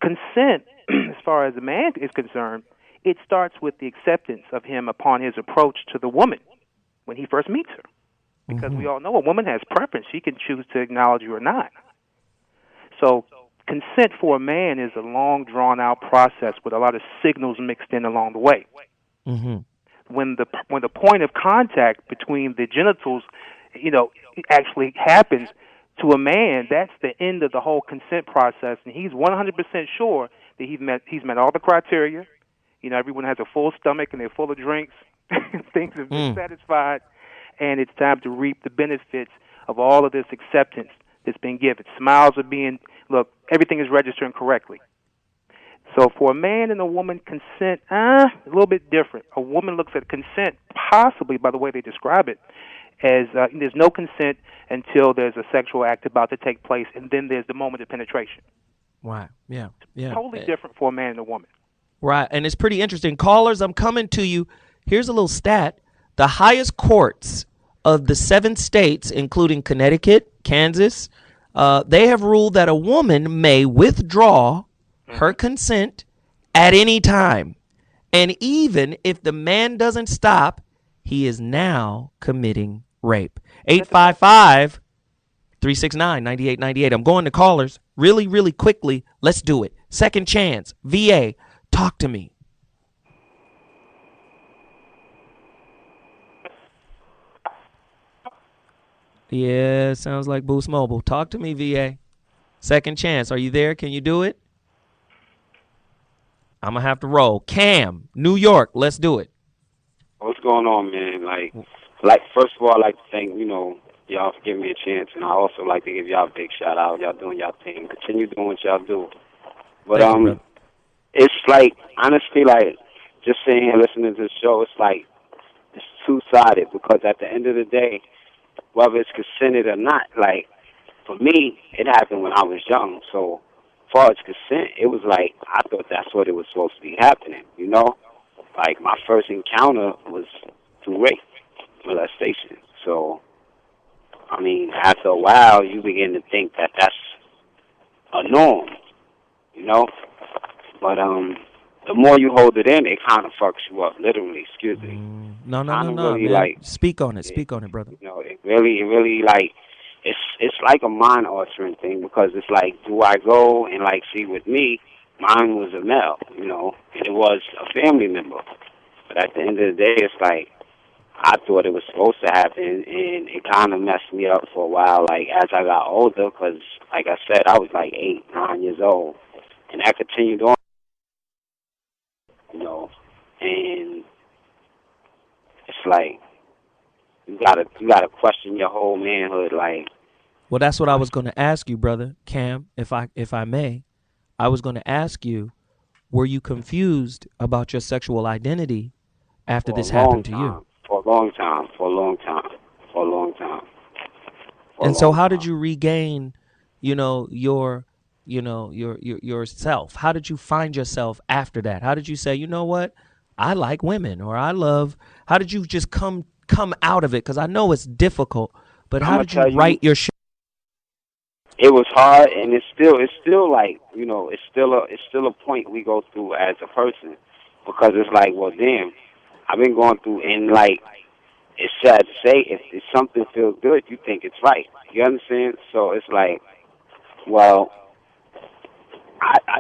Consent, as far as the man is concerned, it starts with the acceptance of him upon his approach to the woman when he first meets her. Because we all know a woman has preference. She can choose to acknowledge you or not. So consent for a man is a long, drawn-out process with a lot of signals mixed in along the way. Mm-hmm. When the point of contact between the genitals, actually happens to a man, that's the end of the whole consent process, and he's 100% sure that he's met all the criteria. Everyone has a full stomach and they're full of drinks. Things have been satisfied, and it's time to reap the benefits of all of this acceptance that's been given. Smiles are everything is registering correctly. So for a man and a woman, consent, a little bit different. A woman looks at consent, possibly by the way they describe it, as there's no consent until there's a sexual act about to take place, and then there's the moment of penetration. Wow. Yeah. Totally different for a man and a woman. Right, and it's pretty interesting. Callers, I'm coming to you. Here's a little stat. The highest courts of the 7 states, including Connecticut, Kansas, they have ruled that a woman may withdraw her consent at any time. And even if the man doesn't stop, he is now committing rape. 855-369-9898. I'm going to callers really, really quickly. Let's do it. Second chance. VA, talk to me. Yeah, sounds like Boost Mobile. Talk to me, VA. Second chance. Are you there? Can you do it? I'm going to have to roll. Cam, New York. Let's do it. What's going on, man? Like first of all, I'd like to thank, y'all for giving me a chance, and I also like to give y'all a big shout out. Y'all doing y'all thing. Continue doing what y'all do. But it's like, honestly, like, just sitting here listening to the show, it's like, it's two-sided, because at the end of the day, whether it's consented or not, like, for me, it happened when I was young. So, as far as consent, it was like, I thought that's what it was supposed to be happening, Like, my first encounter was through rape, molestation. So, I mean, after a while, you begin to think that that's a norm, But the more you hold it in, it kind of fucks you up, literally. Excuse me. No, really, man. like, speak on it, brother. It really like, it's like a mind altering thing, because it's like, do I go and like, see, with me, mine was a male, and it was a family member. But at the end of the day, it's like, I thought it was supposed to happen, and it kind of messed me up for a while, like, as I got older, because, like I said, I was like 8, 9 years old, and that continued on, and it's like, you gotta question your whole manhood, like. Well, that's what I was going to ask you, brother Cam, if I may. I was going to ask you, were you confused about your sexual identity after this happened to you? For a long time. And so how did you regain, your yourself? How did you find yourself after that? How did you say, you know what? I like women, or I love. How did you just come out of it? Because I know it's difficult, but how did you write your shit? It was hard, and it's still like, it's still a point we go through as a person, because it's like, well, damn, I've been going through, and like, it's sad to say, if something feels good, you think it's right. You understand? So it's like, well,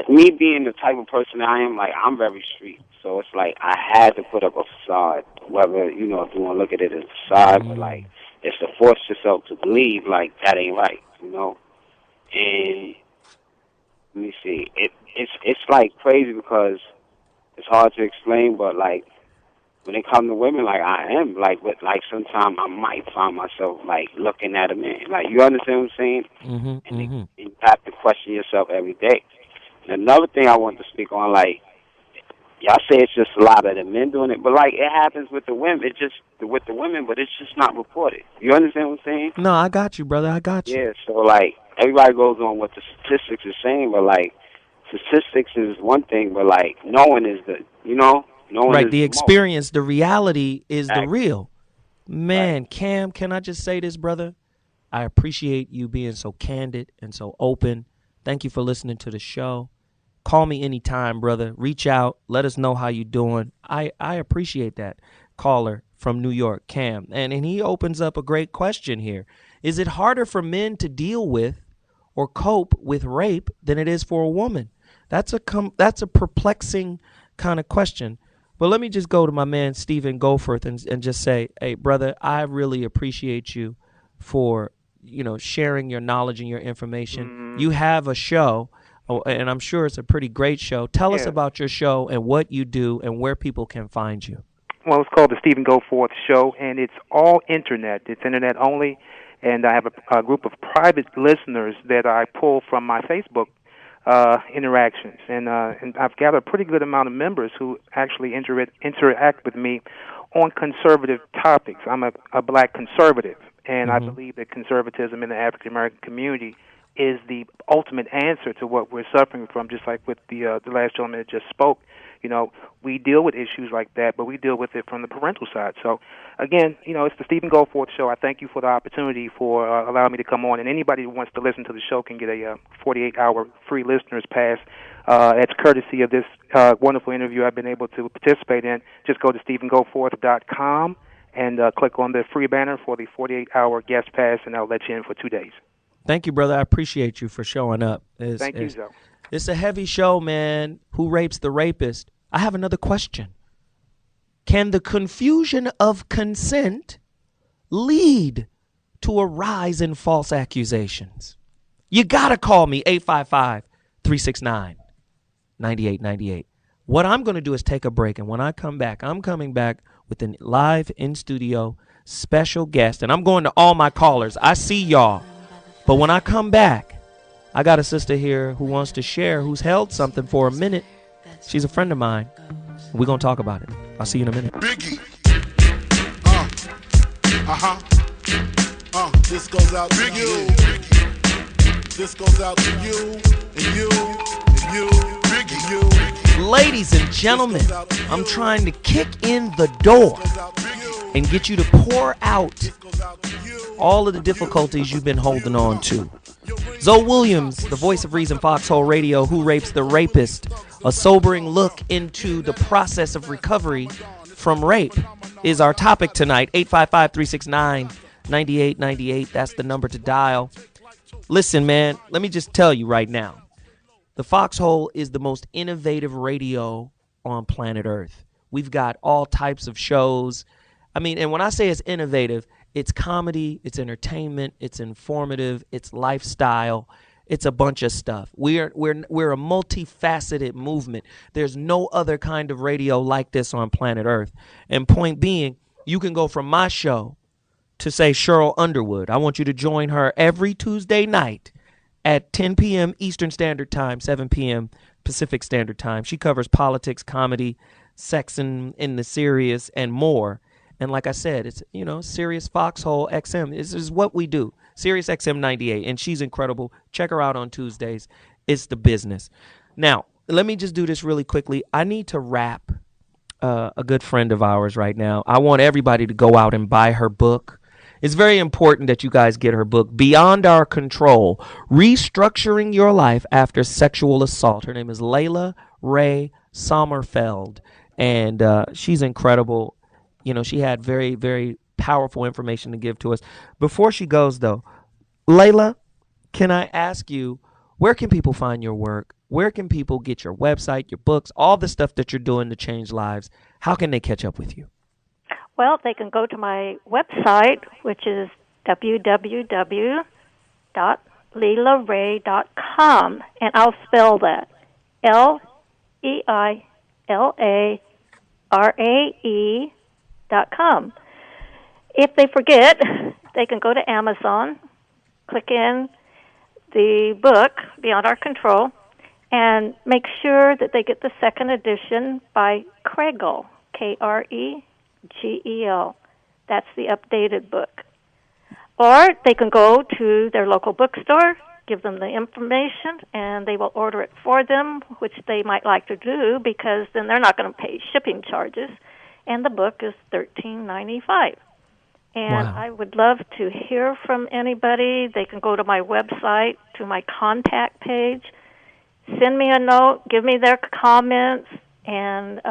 me being the type of person I am, like, I'm very street. So it's like, I had to put up a facade, whether, if you want to look at it as a facade, but like, it's to force yourself to believe, like, that ain't right, And let me see, it's like crazy, because it's hard to explain, but like, when it comes to women, like, I am, like, but like, sometimes I might find myself like looking at a man, like, you understand what I'm saying? And you have to question yourself every day. And another thing I want to speak on, like, y'all say it's just a lot of the men doing it, but like, it happens with the women. It's just with the women, but it's just not reported. You understand what I'm saying? No, I got you, brother. I got you. Yeah. So like, everybody goes on what the statistics are saying, but like, statistics is one thing, but like, knowing is the, knowing right. is The experience, most. the reality is the real. Man, right. Cam, can I just say this, brother? I appreciate you being so candid and so open. Thank you for listening to the show. Call me anytime, brother. Reach out. Let us know how you doing. I appreciate that. Caller from New York, Cam. And he opens up a great question here. Is it harder for men to deal with, or cope with rape than it is for a woman? That's a perplexing kind of question. But let me just go to my man Stephen Goforth and just say, hey, brother, I really appreciate you for, sharing your knowledge and your information. You have a show, and I'm sure it's a pretty great show. Tell us about your show and what you do and where people can find you. Well, it's called the Stephen Goforth Show, and it's all internet. It's internet only, and I have a group of private listeners that I pull from my Facebook interactions, and I've gathered a pretty good amount of members who actually interact with me on conservative topics. I'm a black conservative, and I believe that conservatism in the African American community is the ultimate answer to what we're suffering from, just like with the last gentleman that just spoke. We deal with issues like that, but we deal with it from the parental side. So, again, it's the Stephen Goforth Show. I thank you for the opportunity for allowing me to come on. And anybody who wants to listen to the show can get a 48-hour free listener's pass. That's courtesy of this wonderful interview I've been able to participate in. Just go to StephenGoforth.com and click on the free banner for the 48-hour guest pass, and I'll let you in for 2 days. Thank you, brother. I appreciate you for showing up. Thank you, Zoe. It's a heavy show, man. Who rapes the rapist? I have another question. Can the confusion of consent lead to a rise in false accusations? You got to call me, 855-369-9898. What I'm going to do is take a break, and when I come back, I'm coming back with a live in-studio special guest, and I'm going to all my callers. I see y'all. But when I come back, I got a sister here who wants to share, who's held something for a minute. She's a friend of mine. We're going to talk about it. I'll see you in a minute. Biggie. This goes out to you. This goes out to you, and you, and you, Biggie, you. Ladies and gentlemen, I'm trying to kick in the door and get you to pour out all of the difficulties you've been holding on to. ZoWilliams, the voice of reason, Foxxhole Radio, Who Rapes the Rapist? A sobering look into the process of recovery from rape is our topic tonight. 855-369-9898. That's the number to dial. Listen, man, let me just tell you right now. The Foxxhole is the most innovative radio on planet Earth. We've got all types of shows. And when I say it's innovative, it's comedy, it's entertainment, it's informative, it's lifestyle, it's a bunch of stuff. We're a multifaceted movement. There's no other kind of radio like this on planet Earth. And point being, you can go from my show to, say, Cheryl Underwood. I want you to join her every Tuesday night at 10 p.m. Eastern Standard Time, 7 p.m. Pacific Standard Time. She covers politics, comedy, sex in the serious, and more. And like I said, it's, Sirius Foxxhole XM. This is what we do. Sirius XM 98. And she's incredible. Check her out on Tuesdays. It's the business. Now, let me just do this really quickly. I need to wrap a good friend of ours right now. I want everybody to go out and buy her book. It's very important that you guys get her book, Beyond Our Control, Restructuring Your Life After Sexual Assault. Her name is Layla Ray Sommerfeld, and she's incredible. She had very, very powerful information to give to us. Before she goes, though, Layla, can I ask you, where can people find your work? Where can people get your website, your books, all the stuff that you're doing to change lives? How can they catch up with you? Well, they can go to my website, which is www.leilaray.com, and I'll spell that, LeilaRae.com. If they forget, they can go to Amazon, click in the book, Beyond Our Control, and make sure that they get the second edition by Kregel, Kregel. That's the updated book. Or they can go to their local bookstore, give them the information, and they will order it for them, which they might like to do because then they're not going to pay shipping charges. And the book is $13.95. And wow. I would love to hear from anybody. They can go to my website, to my contact page, send me a note, give me their comments, and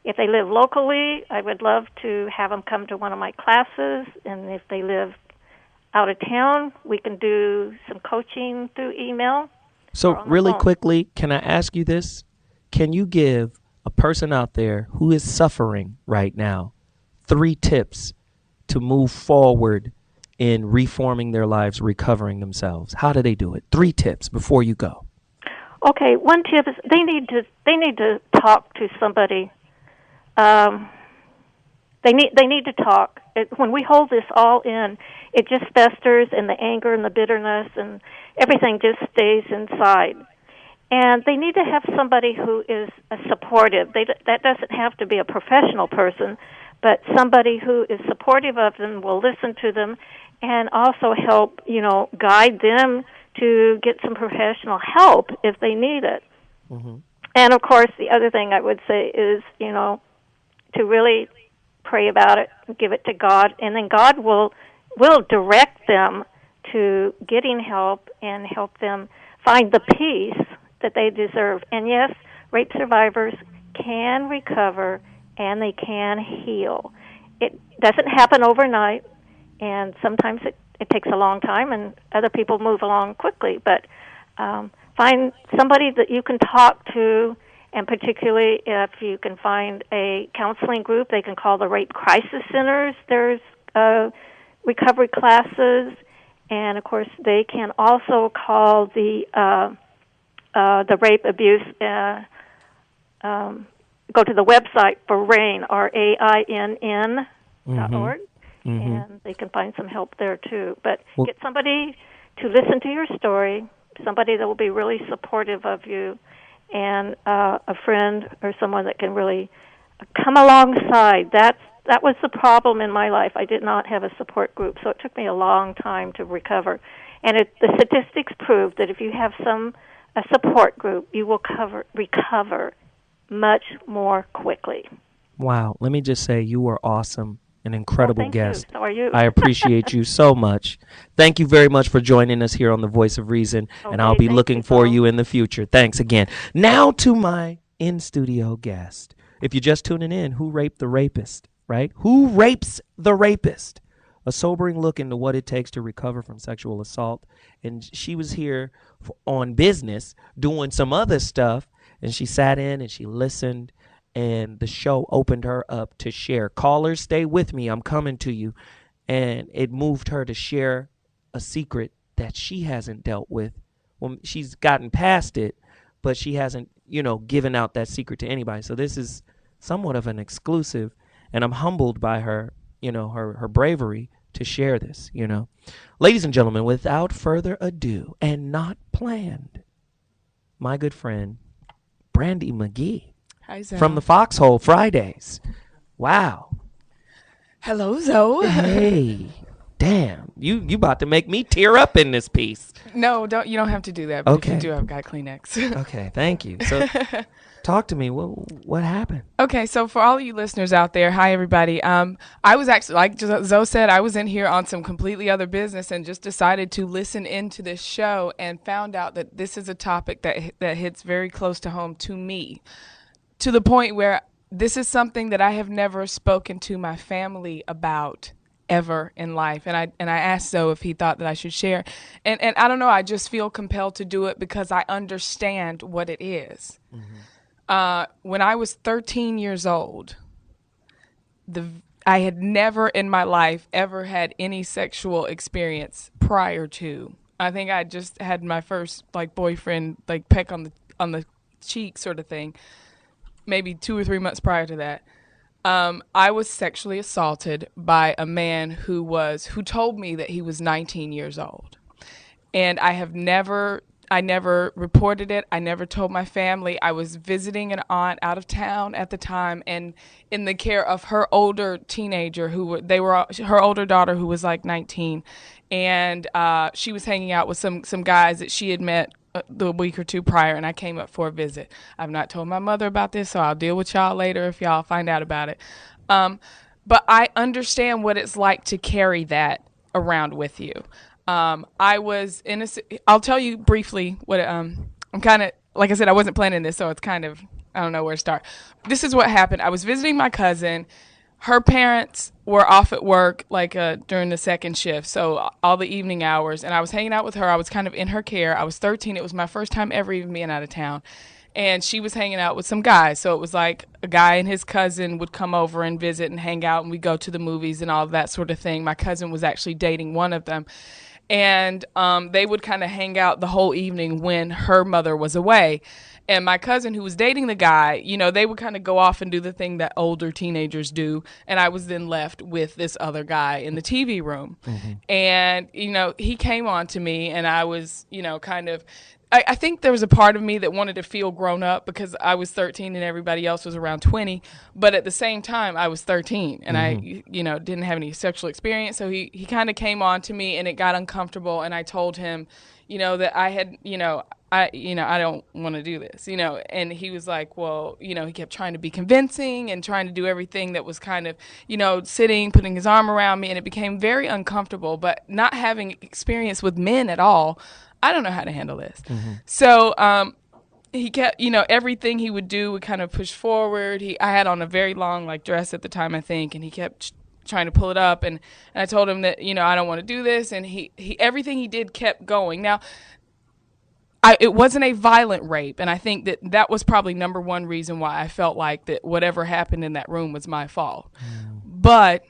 if they live locally, I would love to have them come to one of my classes, and if they live out of town, we can do some coaching through email. So really quickly, can I ask you this? Can you give a person out there who is suffering right now 3 tips to move forward in reforming their lives, recovering themselves? How do they do it? 3 tips before you go. Okay, one tip is they need to talk to somebody. They need to talk. When we hold this all in, it just festers, and the anger and the bitterness and everything just stays inside. And they need to have somebody who is supportive. That doesn't have to be a professional person, but somebody who is supportive of them, will listen to them, and also help, guide them to get some professional help if they need it. Mm-hmm. And, of course, the other thing I would say is, to really pray about it, give it to God, and then God will direct them to getting help and help them find the peace that they deserve. And yes, rape survivors can recover and they can heal. It doesn't happen overnight, and sometimes it takes a long time, and other people move along quickly. But find somebody that you can talk to, and particularly if you can find a counseling group, they can call the Rape Crisis Centers. There's recovery classes, and of course they can also call the rape abuse. Go to the website for RAINN, RAINN.org, mm-hmm. and they can find some help there too. But get somebody to listen to your story, somebody that will be really supportive of you, and a friend or someone that can really come alongside. That was the problem in my life. I did not have a support group, so it took me a long time to recover. And the statistics prove that if you have a support group, you will recover much more quickly. Wow. Let me just say, you were awesome, an incredible guest. So are you. I appreciate you so much. Thank you very much for joining us here on The Voice of Reason, and I'll be looking for you in the future. Thanks again. Now to my in-studio guest. If you're just tuning in, who raped the rapist, right? Who rapes the rapist? A sobering look into what it takes to recover from sexual assault. And she was here on business doing some other stuff, and she sat in and she listened, and the show opened her up to share. Callers, stay with me. I'm coming to you. And it moved her to share a secret that she hasn't dealt with. Well, she's gotten past it, but she hasn't, given out that secret to anybody. So this is somewhat of an exclusive, and I'm humbled by her, her bravery to share this, Ladies and gentlemen, without further ado, and not planned, my good friend, Brandi McGee. Hi, Zo. From the Foxxhole Fridays. Wow. Hello, Zo. Hey. Damn. You about to make me tear up in this piece. No, you don't have to do that, but if you do, I've got Kleenex. Okay, thank you. So talk to me. What happened? Okay, so for all of you listeners out there, hi everybody. I was actually, like Zo said, I was in here on some completely other business and just decided to listen into this show and found out that this is a topic that hits very close to home to me, to the point where this is something that I have never spoken to my family about ever in life. And I asked Zo if he thought that I should share. And I don't know, I just feel compelled to do it because I understand what it is. Mm-hmm. When I was 13 years old, I had never in my life ever had any sexual experience prior to. I think I just had my first boyfriend peck on the cheek sort of thing, maybe 2 or 3 months prior to that. I was sexually assaulted by a man who told me that he was 19 years old. And I never reported it. I never told my family. I was visiting an aunt out of town at the time, and in the care of her older teenager her older daughter who was 19. And she was hanging out with some guys that she had met the week or two prior, and I came up for a visit. I've not told my mother about this, so I'll deal with y'all later if y'all find out about it. But I understand what it's like to carry that around with you. I was I'll tell you briefly what I'm kind of, like I said, I wasn't planning this, so it's kind of, I don't know where to start. This is what happened. I was visiting my cousin. her parents were off at work like during the second shift, so all the evening hours, and I was hanging out with her. I was kind of in her care. I was 13. It was my first time ever even being out of town, and she was hanging out with some guys. So it was like a guy and his cousin would come over and visit and hang out, and we'd go to the movies and all that sort of thing. My cousin was actually dating one of them, and they would kind of hang out the whole evening when her mother was away. And my cousin, who was dating the guy, you know, they would kind of go off and do the thing that older teenagers do. And I was then left with this other guy in the TV room. Mm-hmm. And, you know, he came on to me, and I was, you know, kind of, I think there was a part of me that wanted to feel grown up because I was 13 and everybody else was around 20. But at the same time, I was 13 and I, you know, didn't have any sexual experience. So he kind of came on to me, and it got uncomfortable. And I told him, you know, that I had, I don't want to do this, you know, and he was like, well, you know, he kept trying to be convincing and trying to do everything that was kind of, you know, sitting, putting his arm around me, and it became very uncomfortable. But not having experience with men at all, I don't know how to handle this. Mm-hmm. So he kept, you know, everything he would do would kind of push forward. I had on a very long, like, dress at the time, I think, and he kept trying to pull it up, and I told him that, you know, I don't want to do this, and he everything he did kept going. Now, it wasn't a violent rape, and I think that was probably number one reason why I felt like that whatever happened in that room was my fault. But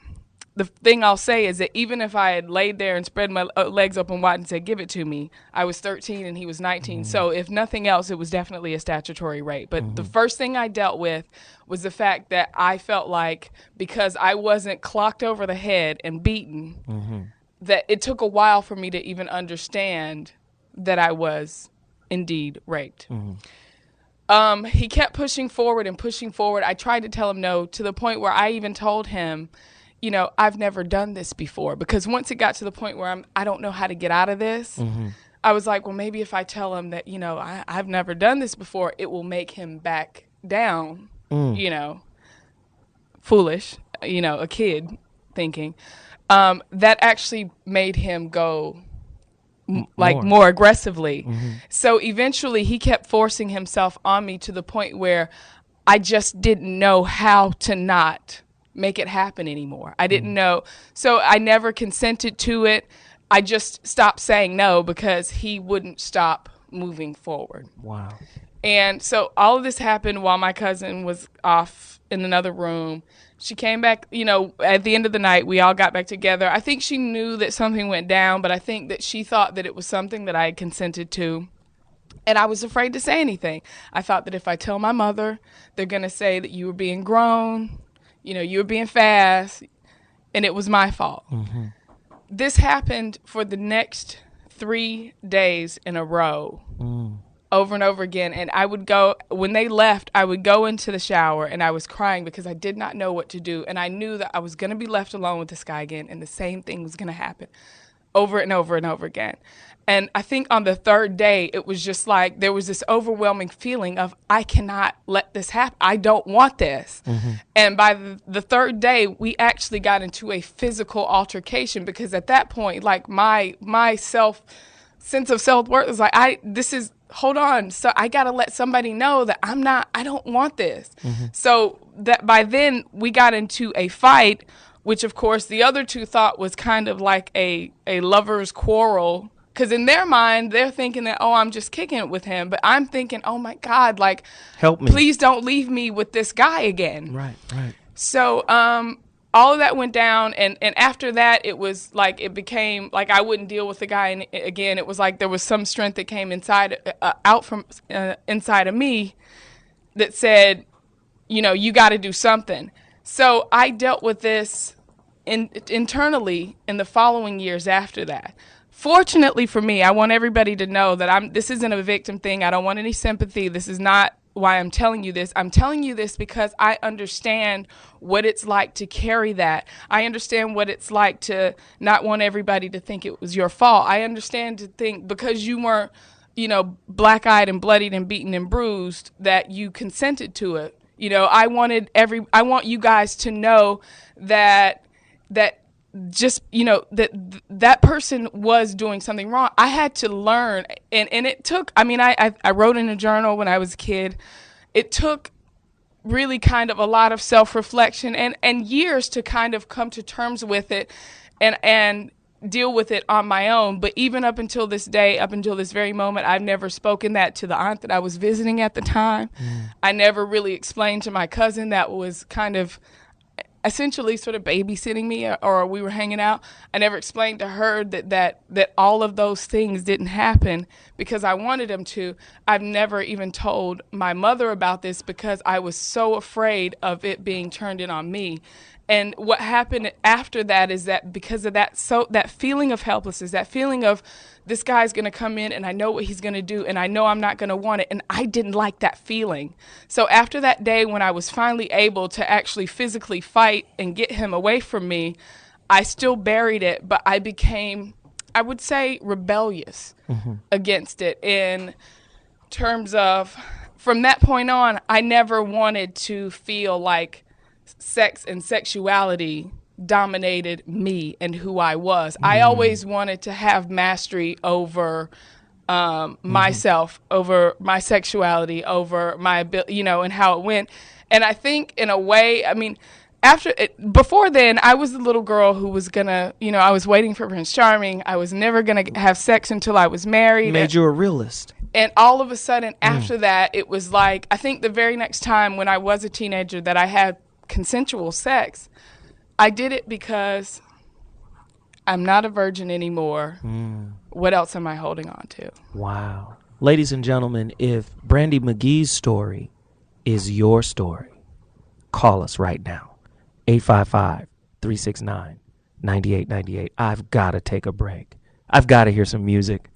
the thing I'll say is that even if I had laid there and spread my legs open wide and said, give it to me, I was 13 and he was 19. So if nothing else, it was definitely a statutory rape. But the first thing I dealt with was the fact that I felt like because I wasn't clocked over the head and beaten, that it took a while for me to even understand that I was indeed raped. He kept pushing forward and pushing forward. I tried to tell him no, to the point where I even told him, you know, I've never done this before. Because once it got to the point where I don't know how to get out of this, I was like, well, maybe if I tell him that, you know, I've never done this before, it will make him back down, you know, foolish, you know, a kid thinking. That actually made him go more aggressively. So eventually he kept forcing himself on me to the point where I just didn't know how to not make it happen anymore. I didn't know. So I never consented to it. I just stopped saying no because he wouldn't stop moving forward. Wow. And so all of this happened while my cousin was off in another room. She came back, you know, at the end of the night, we all got back together. I think she knew that something went down, but I think that she thought that it was something that I had consented to. And I was afraid to say anything. I thought that if I tell my mother, they're going to say that you were being grown, you know, you were being fast, and it was my fault. This happened for the next 3 days in a row. Over and over again. And I would go, when they left, I would go into the shower and I was crying because I did not know what to do. And I knew that I was going to be left alone with this guy again, and the same thing was going to happen over and over and over again. And I think on the third day, it was just like there was this overwhelming feeling of, I cannot let this happen. I don't want this. And by the third day, we actually got into a physical altercation because at that point, like my sense of self-worth was like, hold on. So I got to let somebody know that I don't want this. So that by then we got into a fight, which of course the other two thought was kind of like a lover's quarrel. Because in their mind, they're thinking that, oh, I'm just kicking it with him. But I'm thinking, oh my God, like, help me. Please don't leave me with this guy again. Right. So, all of that went down, and after that, it was like it became like I wouldn't deal with the guy again. It was like there was some strength that came out from inside of me that said, you know, you got to do something. So I dealt with this internally in the following years after that. Fortunately for me, I want everybody to know that this isn't a victim thing. I don't want any sympathy. This is not why I'm telling you this. I'm telling you this because I understand what it's like to carry that. I understand what it's like to not want everybody to think it was your fault. I understand to think because you weren't, you know, black-eyed and bloodied and beaten and bruised that you consented to it. You know, I want you guys to know that just, you know, that person was doing something wrong. I had to learn, and it took, I mean, I wrote in a journal when I was a kid. It took really kind of a lot of self-reflection and years to kind of come to terms with it and deal with it on my own. But even up until this day, up until this very moment, I've never spoken that to the aunt that I was visiting at the time. I never really explained to my cousin that was kind of essentially sort of babysitting me, or we were hanging out. I never explained to her that all of those things didn't happen because I wanted them to. I've never even told my mother about this because I was so afraid of it being turned in on me. And what happened after that is that because of that, so that feeling of helplessness, that feeling of this guy's going to come in and I know what he's going to do and I know I'm not going to want it, and I didn't like that feeling. So after that day when I was finally able to actually physically fight and get him away from me, I still buried it, but I became, I would say, rebellious against it in terms of, from that point on, I never wanted to feel like sex and sexuality dominated me and who I was. I always wanted to have mastery over myself, over my sexuality, over my ability, and how it went. And I think in a way, I mean, before then, I was the little girl who was gonna, I was waiting for Prince Charming. I was never gonna have sex until I was married. Made you a realist. And all of a sudden, after that, it was like, I think the very next time when I was a teenager that I had consensual sex, I did it because I'm not a virgin anymore. What else am I holding on to? Wow. Ladies and gentlemen, if Brandi McGee's story is your story, call us right now. 855-369-9898. I've got to take a break. I've got to hear some music.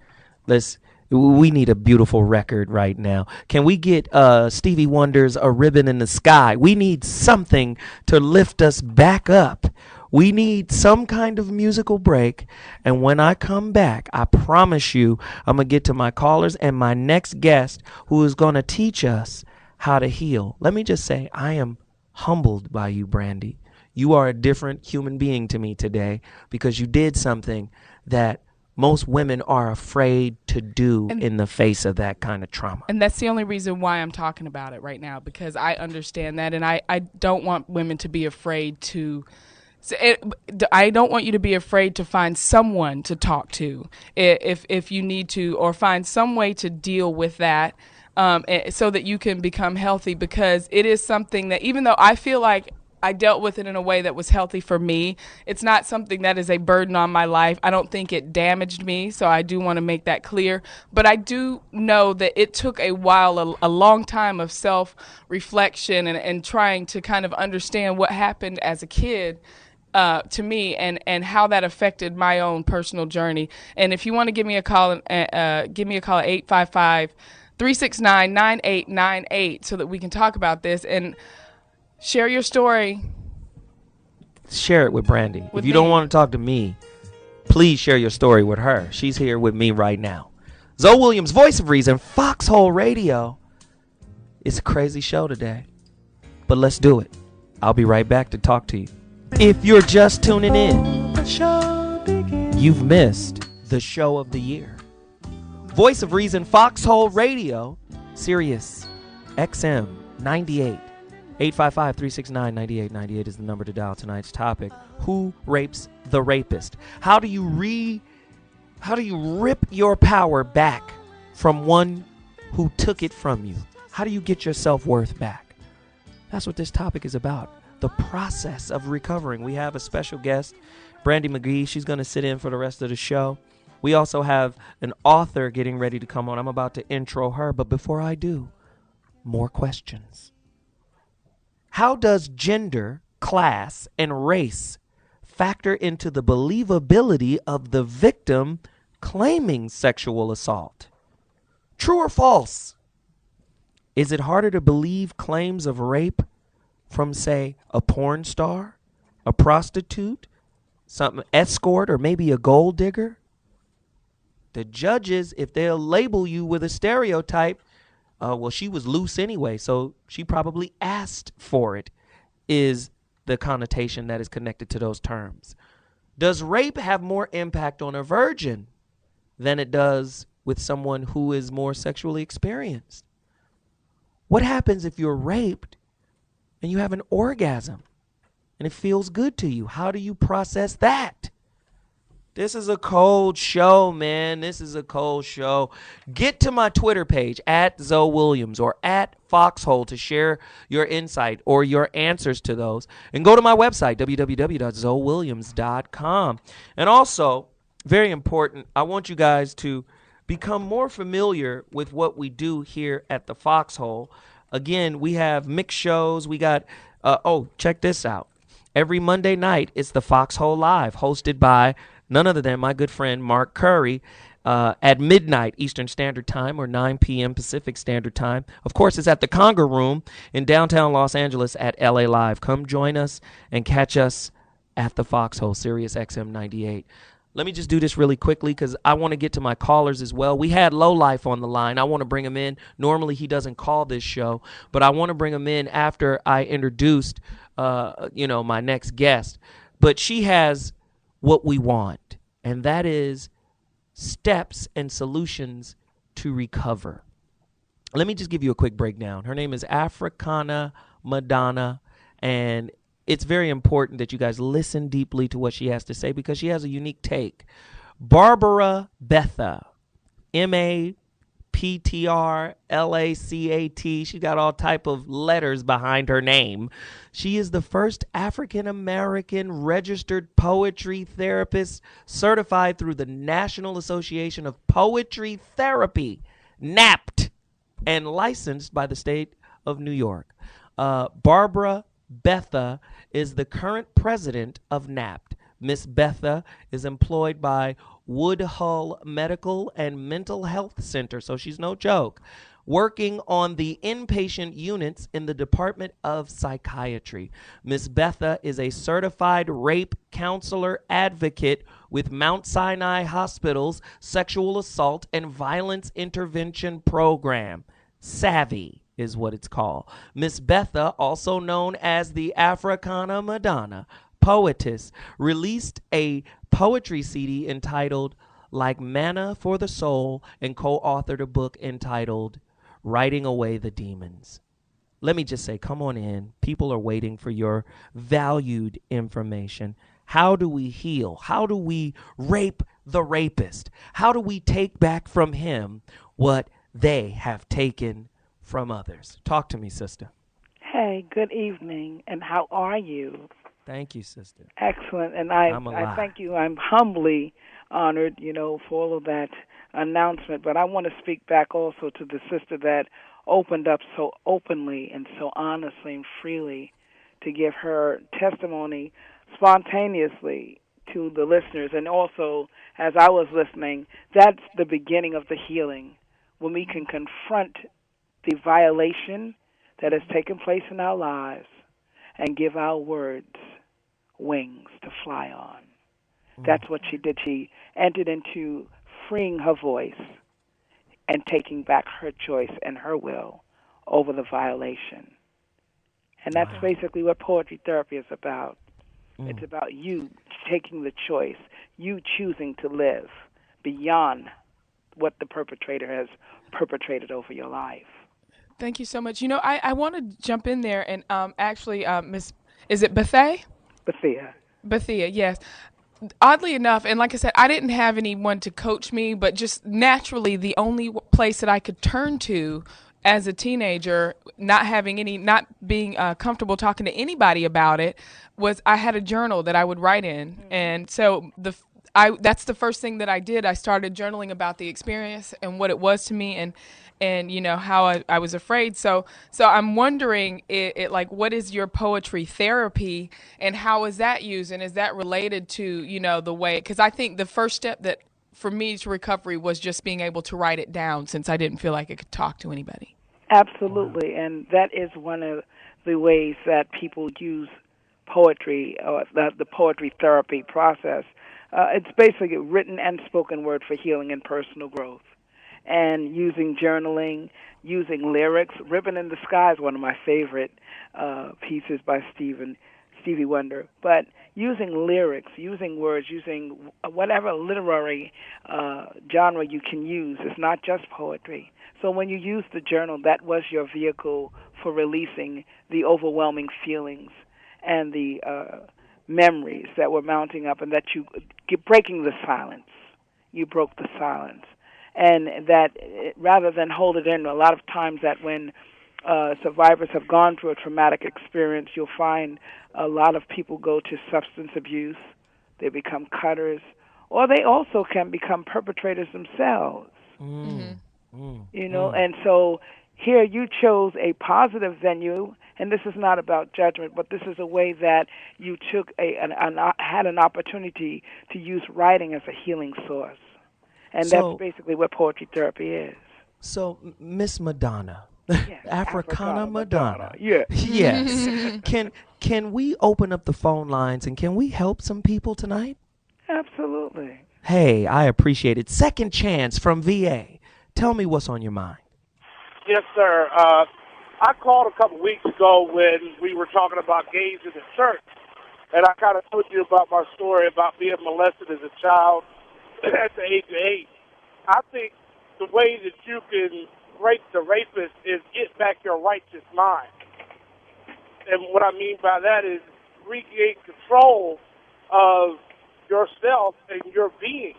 We need a beautiful record right now. Can we get Stevie Wonder's A Ribbon in the Sky? We need something to lift us back up. We need some kind of musical break. And when I come back, I promise you, I'm going to get to my callers and my next guest who is going to teach us how to heal. Let me just say, I am humbled by you, Brandi. You are a different human being to me today because you did something that most women are afraid to do in the face of that kind of trauma. And that's the only reason why I'm talking about it right now, because I understand that, and I don't want women to be afraid to. I don't want you to be afraid to find someone to talk to if you need to, or find some way to deal with that so that you can become healthy, because it is something that, even though I feel like I dealt with it in a way that was healthy for me, it's not something that is a burden on my life. I don't think it damaged me, so I do want to make that clear. But I do know that it took a while, a long time of self-reflection and trying to kind of understand what happened as a kid to me and how that affected my own personal journey. And if you want to give me a call, give me a call at 855-369-9898 so that we can talk about this and share your story. Share it with Brandi. If you don't want to talk to me, please share your story with her. She's here with me right now. ZoWilliams, Voice of Reason, Foxxhole Radio. It's a crazy show today, but let's do it. I'll be right back to talk to you. If you're just tuning in, you've missed the show of the year. Voice of Reason, Foxxhole Radio, Sirius XM 98. 855-369-9898 is the number to dial. Tonight's topic: who rapes the rapist? How do you rip your power back from one who took it from you? How do you get your self-worth back? That's what this topic is about. The process of recovering. We have a special guest, Brandi McGee. She's going to sit in for the rest of the show. We also have an author getting ready to come on. I'm about to intro her, but before I do, more questions. How does gender, class, and race factor into the believability of the victim claiming sexual assault? True or false? Is it harder to believe claims of rape from, say, a porn star, a prostitute, some escort, or maybe a gold digger? The judges, if they'll label you with a stereotype, well, she was loose anyway, so she probably asked for it, is the connotation that is connected to those terms. Does rape have more impact on a virgin than it does with someone who is more sexually experienced? What happens if you're raped and you have an orgasm and it feels good to you. How do you process that? This is a cold show, man. This is a cold show. Get to my Twitter page at ZoWilliams or at Foxxhole to share your insight or your answers to those. And go to my website, www.ZoWilliams.com. And also, very important, I want you guys to become more familiar with what we do here at the Foxxhole. Again, we have mixed shows. We got, check this out. Every Monday night, it's the Foxxhole Live, hosted by none other than my good friend Mark Curry at midnight Eastern Standard Time or 9 p.m. Pacific Standard Time. Of course, it's at the Conga Room in downtown Los Angeles at LA Live. Come join us and catch us at the Foxxhole, Sirius XM 98. Let me just do this really quickly because I want to get to my callers as well. We had Lowlife on the line. I want to bring him in. Normally, he doesn't call this show, but I want to bring him in after I introduced, my next guest. But she has what we want, and that is steps and solutions to recover. Let me just give you a quick breakdown. Her name is Africana Madonna, and it's very important that you guys listen deeply to what she has to say because she has a unique take. Barbara Betha, MAPTRLACAT. She got all type of letters behind her name. She is the first African-American registered poetry therapist certified through the National Association of Poetry Therapy, NAPT, and licensed by the state of New York. Barbara Betha is the current president of NAPT. Miss Betha is employed by Woodhull Medical and Mental Health Center, so she's no joke, working on the inpatient units in the Department of Psychiatry. Miss Betha is a certified rape counselor advocate with Mount Sinai Hospital's Sexual Assault and Violence Intervention Program. SAVVY is what it's called. Miss Betha, also known as the Africana Madonna, poetess, released a poetry CD entitled Like Manna for the Soul and co-authored a book entitled Writing Away the Demons. Let me just say, come on in. People are waiting for your valued information. How do we heal? How do we rape the rapist? How do we take back from him what they have taken from others? Talk to me, sister. Hey, good evening, and how are you? Thank you, sister. Excellent, and I thank you. I'm humbly honored, for all of that announcement, but I want to speak back also to the sister that opened up so openly and so honestly and freely to give her testimony spontaneously to the listeners. And also, as I was listening, that's the beginning of the healing, when we can confront the violation that has taken place in our lives and give our words wings to fly on. That's what she did. She entered into freeing her voice and taking back her choice and her will over the violation. And that's basically what poetry therapy is about. It's about you taking the choice, you choosing to live beyond what the perpetrator has perpetrated over your life. Thank you so much. I want to jump in there and is it Bethea? Bethea, yes. Oddly enough, and like I said, I didn't have anyone to coach me, but just naturally the only place that I could turn to as a teenager, not being comfortable talking to anybody about it, was I had a journal that I would write in. And so that's the first thing that I did. I started journaling about the experience and what it was to me and how I was afraid. So I'm wondering, what is your poetry therapy and how is that used? And is that related to, the way, because I think the first step that for me to recovery was just being able to write it down since I didn't feel like I could talk to anybody. Absolutely. And that is one of the ways that people use poetry, or the poetry therapy process. It's basically written and spoken word for healing and personal growth. And using journaling, using lyrics. Ribbon in the Sky is one of my favorite pieces by Stephen Stevie Wonder, but using lyrics, using words, using whatever literary genre you can use. It's not just poetry. So when you use the journal, that was your vehicle for releasing the overwhelming feelings and the memories that were mounting up, and that you breaking the silence. You broke the silence. And that rather than hold it in, a lot of times that when survivors have gone through a traumatic experience, you'll find a lot of people go to substance abuse. They become cutters, or they also can become perpetrators themselves. You know, and so here you chose a positive venue, and this is not about judgment, but this is a way that you took had an opportunity to use writing as a healing source. And that's basically what poetry therapy is. So, Miss Madonna, yes, Africana Madonna. Yeah. Yes. Can we open up the phone lines and can we help some people tonight? Absolutely. Hey, I appreciate it. Second Chance from VA. Tell me what's on your mind. Yes, sir. I called a couple weeks ago when we were talking about gays in the church, and I kind of told you about my story about being molested as a child at the age of 8. I think the way that you can break the rapist is get back your righteous mind. And what I mean by that is regain control of yourself and your being.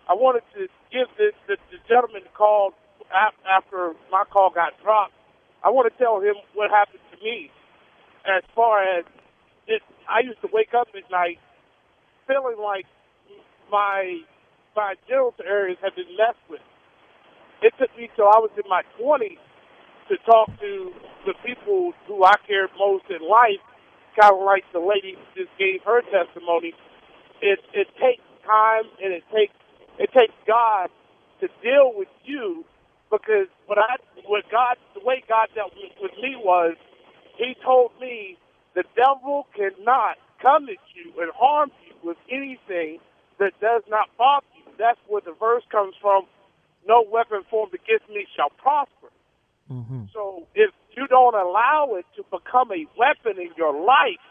I wanted to give the gentleman who called after my call got dropped, I want to tell him what happened to me. As far as I used to wake up at night feeling like my genital areas had been messed with. It took me till I was in my 20s to talk to the people who I cared most in life, kind of like the lady who just gave her testimony. It takes time, and it takes God to deal with you, because the way God dealt with me was, He told me the devil cannot come at you and harm you with anything that does not bother you. That's where the verse comes from, no weapon formed against me shall prosper. Mm-hmm. So if you don't allow it to become a weapon in your life,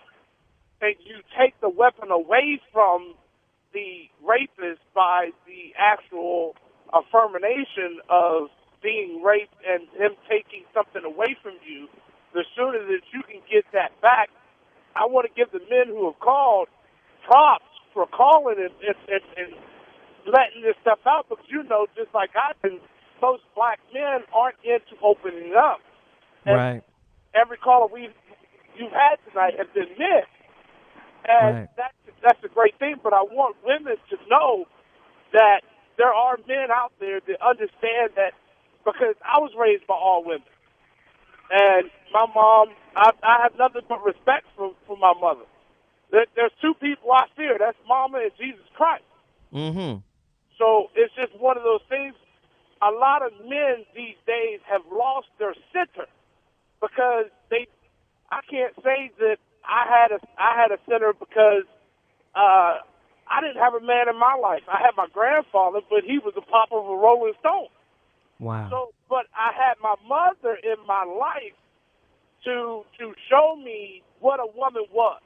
and you take the weapon away from the rapist by the actual affirmation of being raped and him taking something away from you, the sooner that you can get that back. I want to give the men who have called props for calling and letting this stuff out, because just like I do, most black men aren't into opening up. And right. Every caller you've had tonight has been men. And right. That's a great thing, but I want women to know that there are men out there that understand that, because I was raised by all women. And my mom, I have nothing but respect for my mother. There's two people I fear. That's Mama and Jesus Christ. Mm-hmm. So it's just one of those things. A lot of men these days have lost their center, because I can't say that I had a center because I didn't have a man in my life. I had my grandfather, but he was a pop of a Rolling Stone. Wow. So, but I had my mother in my life to show me what a woman was.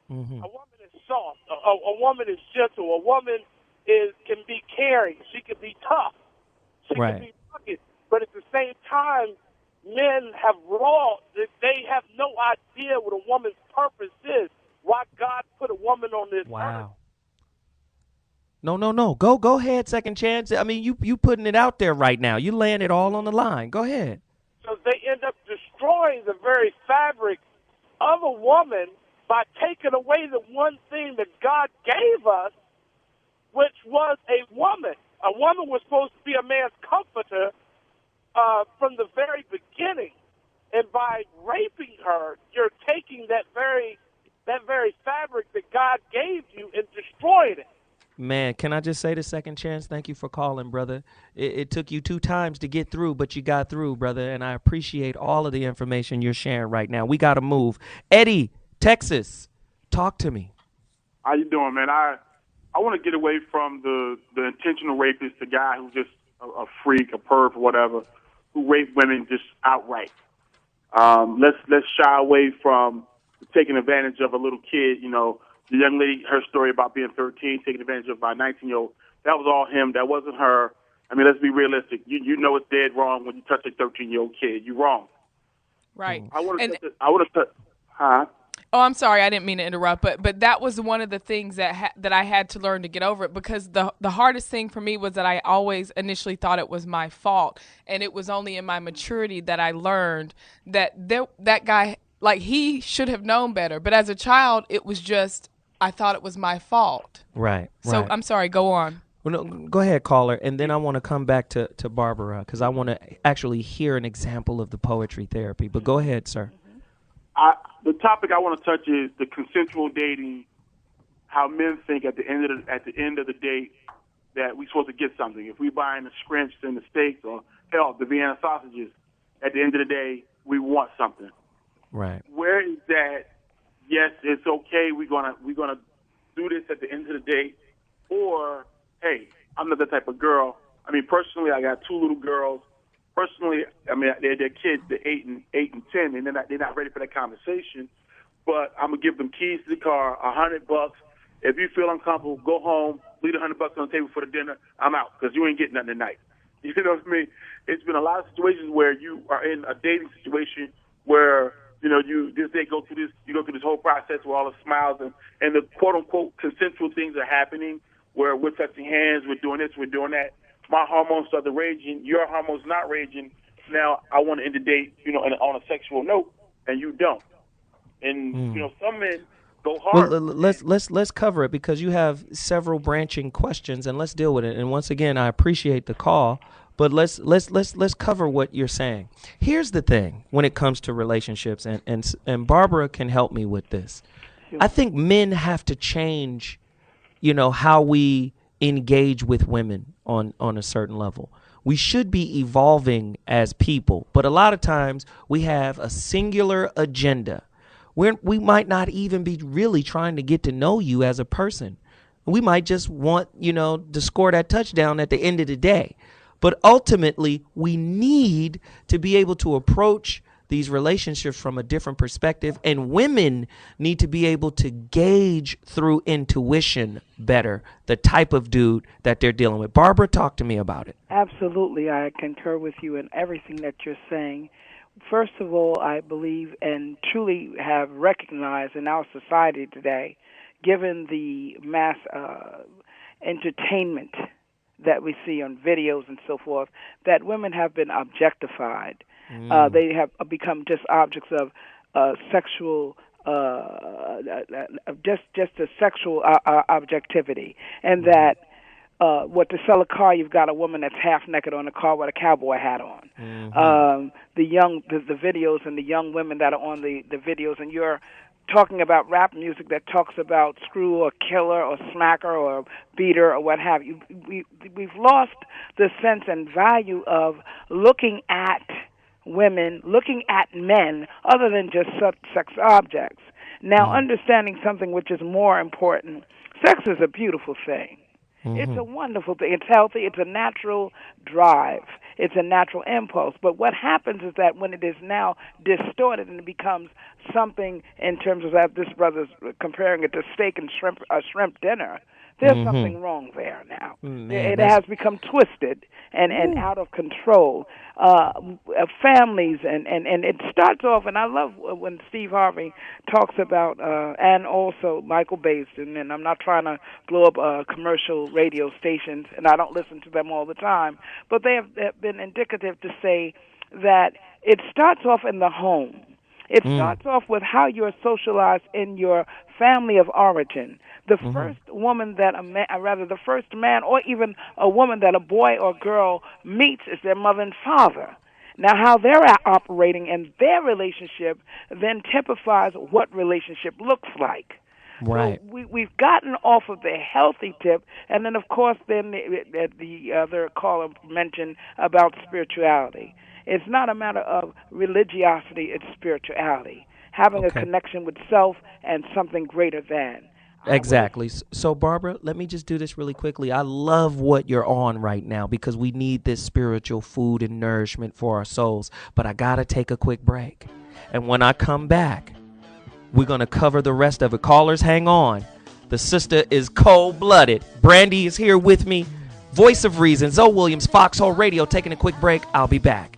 Mm-hmm. A woman is soft. A woman is gentle. A woman can be caring. She can be tough. She can be rugged. But at the same time, men have lost. They have no idea what a woman's purpose is. Why God put a woman on this earth. No. Go ahead, Second Chance. I mean, you putting it out there right now. You laying it all on the line. Go ahead. So they end up destroying the very fabric of a woman by taking away the one thing that God gave us, which was a woman. A woman was supposed to be a man's comforter from the very beginning. And by raping her, you're taking that very fabric that God gave you and destroying it. Man, can I just say the Second Chance? Thank you for calling, brother. It took you 2 times to get through, but you got through, brother, and I appreciate all of the information you're sharing right now. We got to move. Eddie, Texas, talk to me. How you doing, man? I want to get away from the intentional rapist, the guy who's just a freak, a perv, or whatever, who rape women just outright. Let's shy away from the taking advantage of a little kid. You know, the young lady, her story about being 13, taking advantage of by a 19-year-old. That was all him. That wasn't her. I mean, let's be realistic. You know it's dead wrong when you touch a 13-year-old kid. You're wrong. Right. I want to touch. Huh? Oh, I'm sorry. I didn't mean to interrupt, but that was one of the things that I had to learn to get over it, because the hardest thing for me was that I always initially thought it was my fault, and it was only in my maturity that I learned that that guy, like, he should have known better. But as a child, it was just, I thought it was my fault. Right. So I'm sorry. Go on. Well, no, go ahead, caller, and then I want to come back to Barbara, because I want to actually hear an example of the poetry therapy. But go ahead, sir. The topic I want to touch is the consensual dating. How men think at the end of the date that we're supposed to get something. If we buying the scrimps and the steaks, or hell, the Vienna sausages, at the end of the day we want something. Right. Where is that? Yes, it's okay. We're gonna do this at the end of the day, or hey, I'm not that type of girl. I mean, personally, I got 2 little girls. Personally, I mean, they're kids, they're 8 and 10, and they're not ready for that conversation. But I'm gonna give them keys to the car, $100. If you feel uncomfortable, go home, leave $100 on the table for the dinner. I'm out, because you ain't getting nothing tonight. You know what I mean? It's been a lot of situations where you are in a dating situation where, you know, you go through this whole process with all the smiles and the quote unquote consensual things are happening, where we're touching hands, we're doing this, we're doing that. My hormones start raging, your hormones not raging. Now I want to end the date, you know, on a sexual note, and you don't. And you know, some men go hard. Well, let's cover it, because you have several branching questions, and let's deal with it. And once again, I appreciate the call, but let's cover what you're saying. Here's the thing when it comes to relationships, and Barbara can help me with this. I think men have to change, you know, how we engage with women on a certain level. We should be evolving as people, but a lot of times we have a singular agenda. We might not even be really trying to get to know you as a person. We might just want, you know, to score that touchdown at the end of the day. But ultimately, we need to be able to approach these relationships from a different perspective, and women need to be able to gauge through intuition better the type of dude that they're dealing with. Barbara, talk to me about it. Absolutely. I concur with you in everything that you're saying. First of all, I believe and truly have recognized in our society today, given the mass entertainment that we see on videos and so forth, that women have been objectified. They have become just objects of sexual, just a sexual objectivity, and that what to sell a car, you've got a woman that's half naked on a car with a cowboy hat on. The videos and the young women that are on the videos, and you're talking about rap music that talks about screw or killer or smacker or beater or what have you. We've lost the sense and value of looking at women, looking at men, other than just sex objects. Now, understanding something which is more important, sex is a beautiful thing. It's a wonderful thing. It's healthy. It's a natural drive. It's a natural impulse. But what happens is that when it is now distorted and it becomes something in terms of that, this brother's comparing it to steak and shrimp dinner, there's something wrong there now. It has become twisted and out of control. Families, and it starts off, and I love when Steve Harvey talks about, and also Michael Basin, and I'm not trying to blow up commercial radio stations, and I don't listen to them all the time, but they have been indicative to say that it starts off in the home. It starts off with how you're socialized in your family of origin. The first woman that the first man or even a woman that a boy or girl meets is their mother and father. Now, how they're operating in their relationship then typifies what relationship looks like. Right. So we've gotten off of the healthy tip, and then, of course, then the other caller mentioned about spirituality. It's not a matter of religiosity, it's spirituality. Having a connection with self and something greater than. Exactly. So, Barbara, let me just do this really quickly. I love what you're on right now because we need this spiritual food and nourishment for our souls. But I got to take a quick break. And when I come back, We're going to cover the rest of it. Callers, hang on. The sister is cold-blooded. Brandi is here with me. Voice of Reason, ZoWilliams, Foxxhole Radio. Taking a quick break. I'll be back.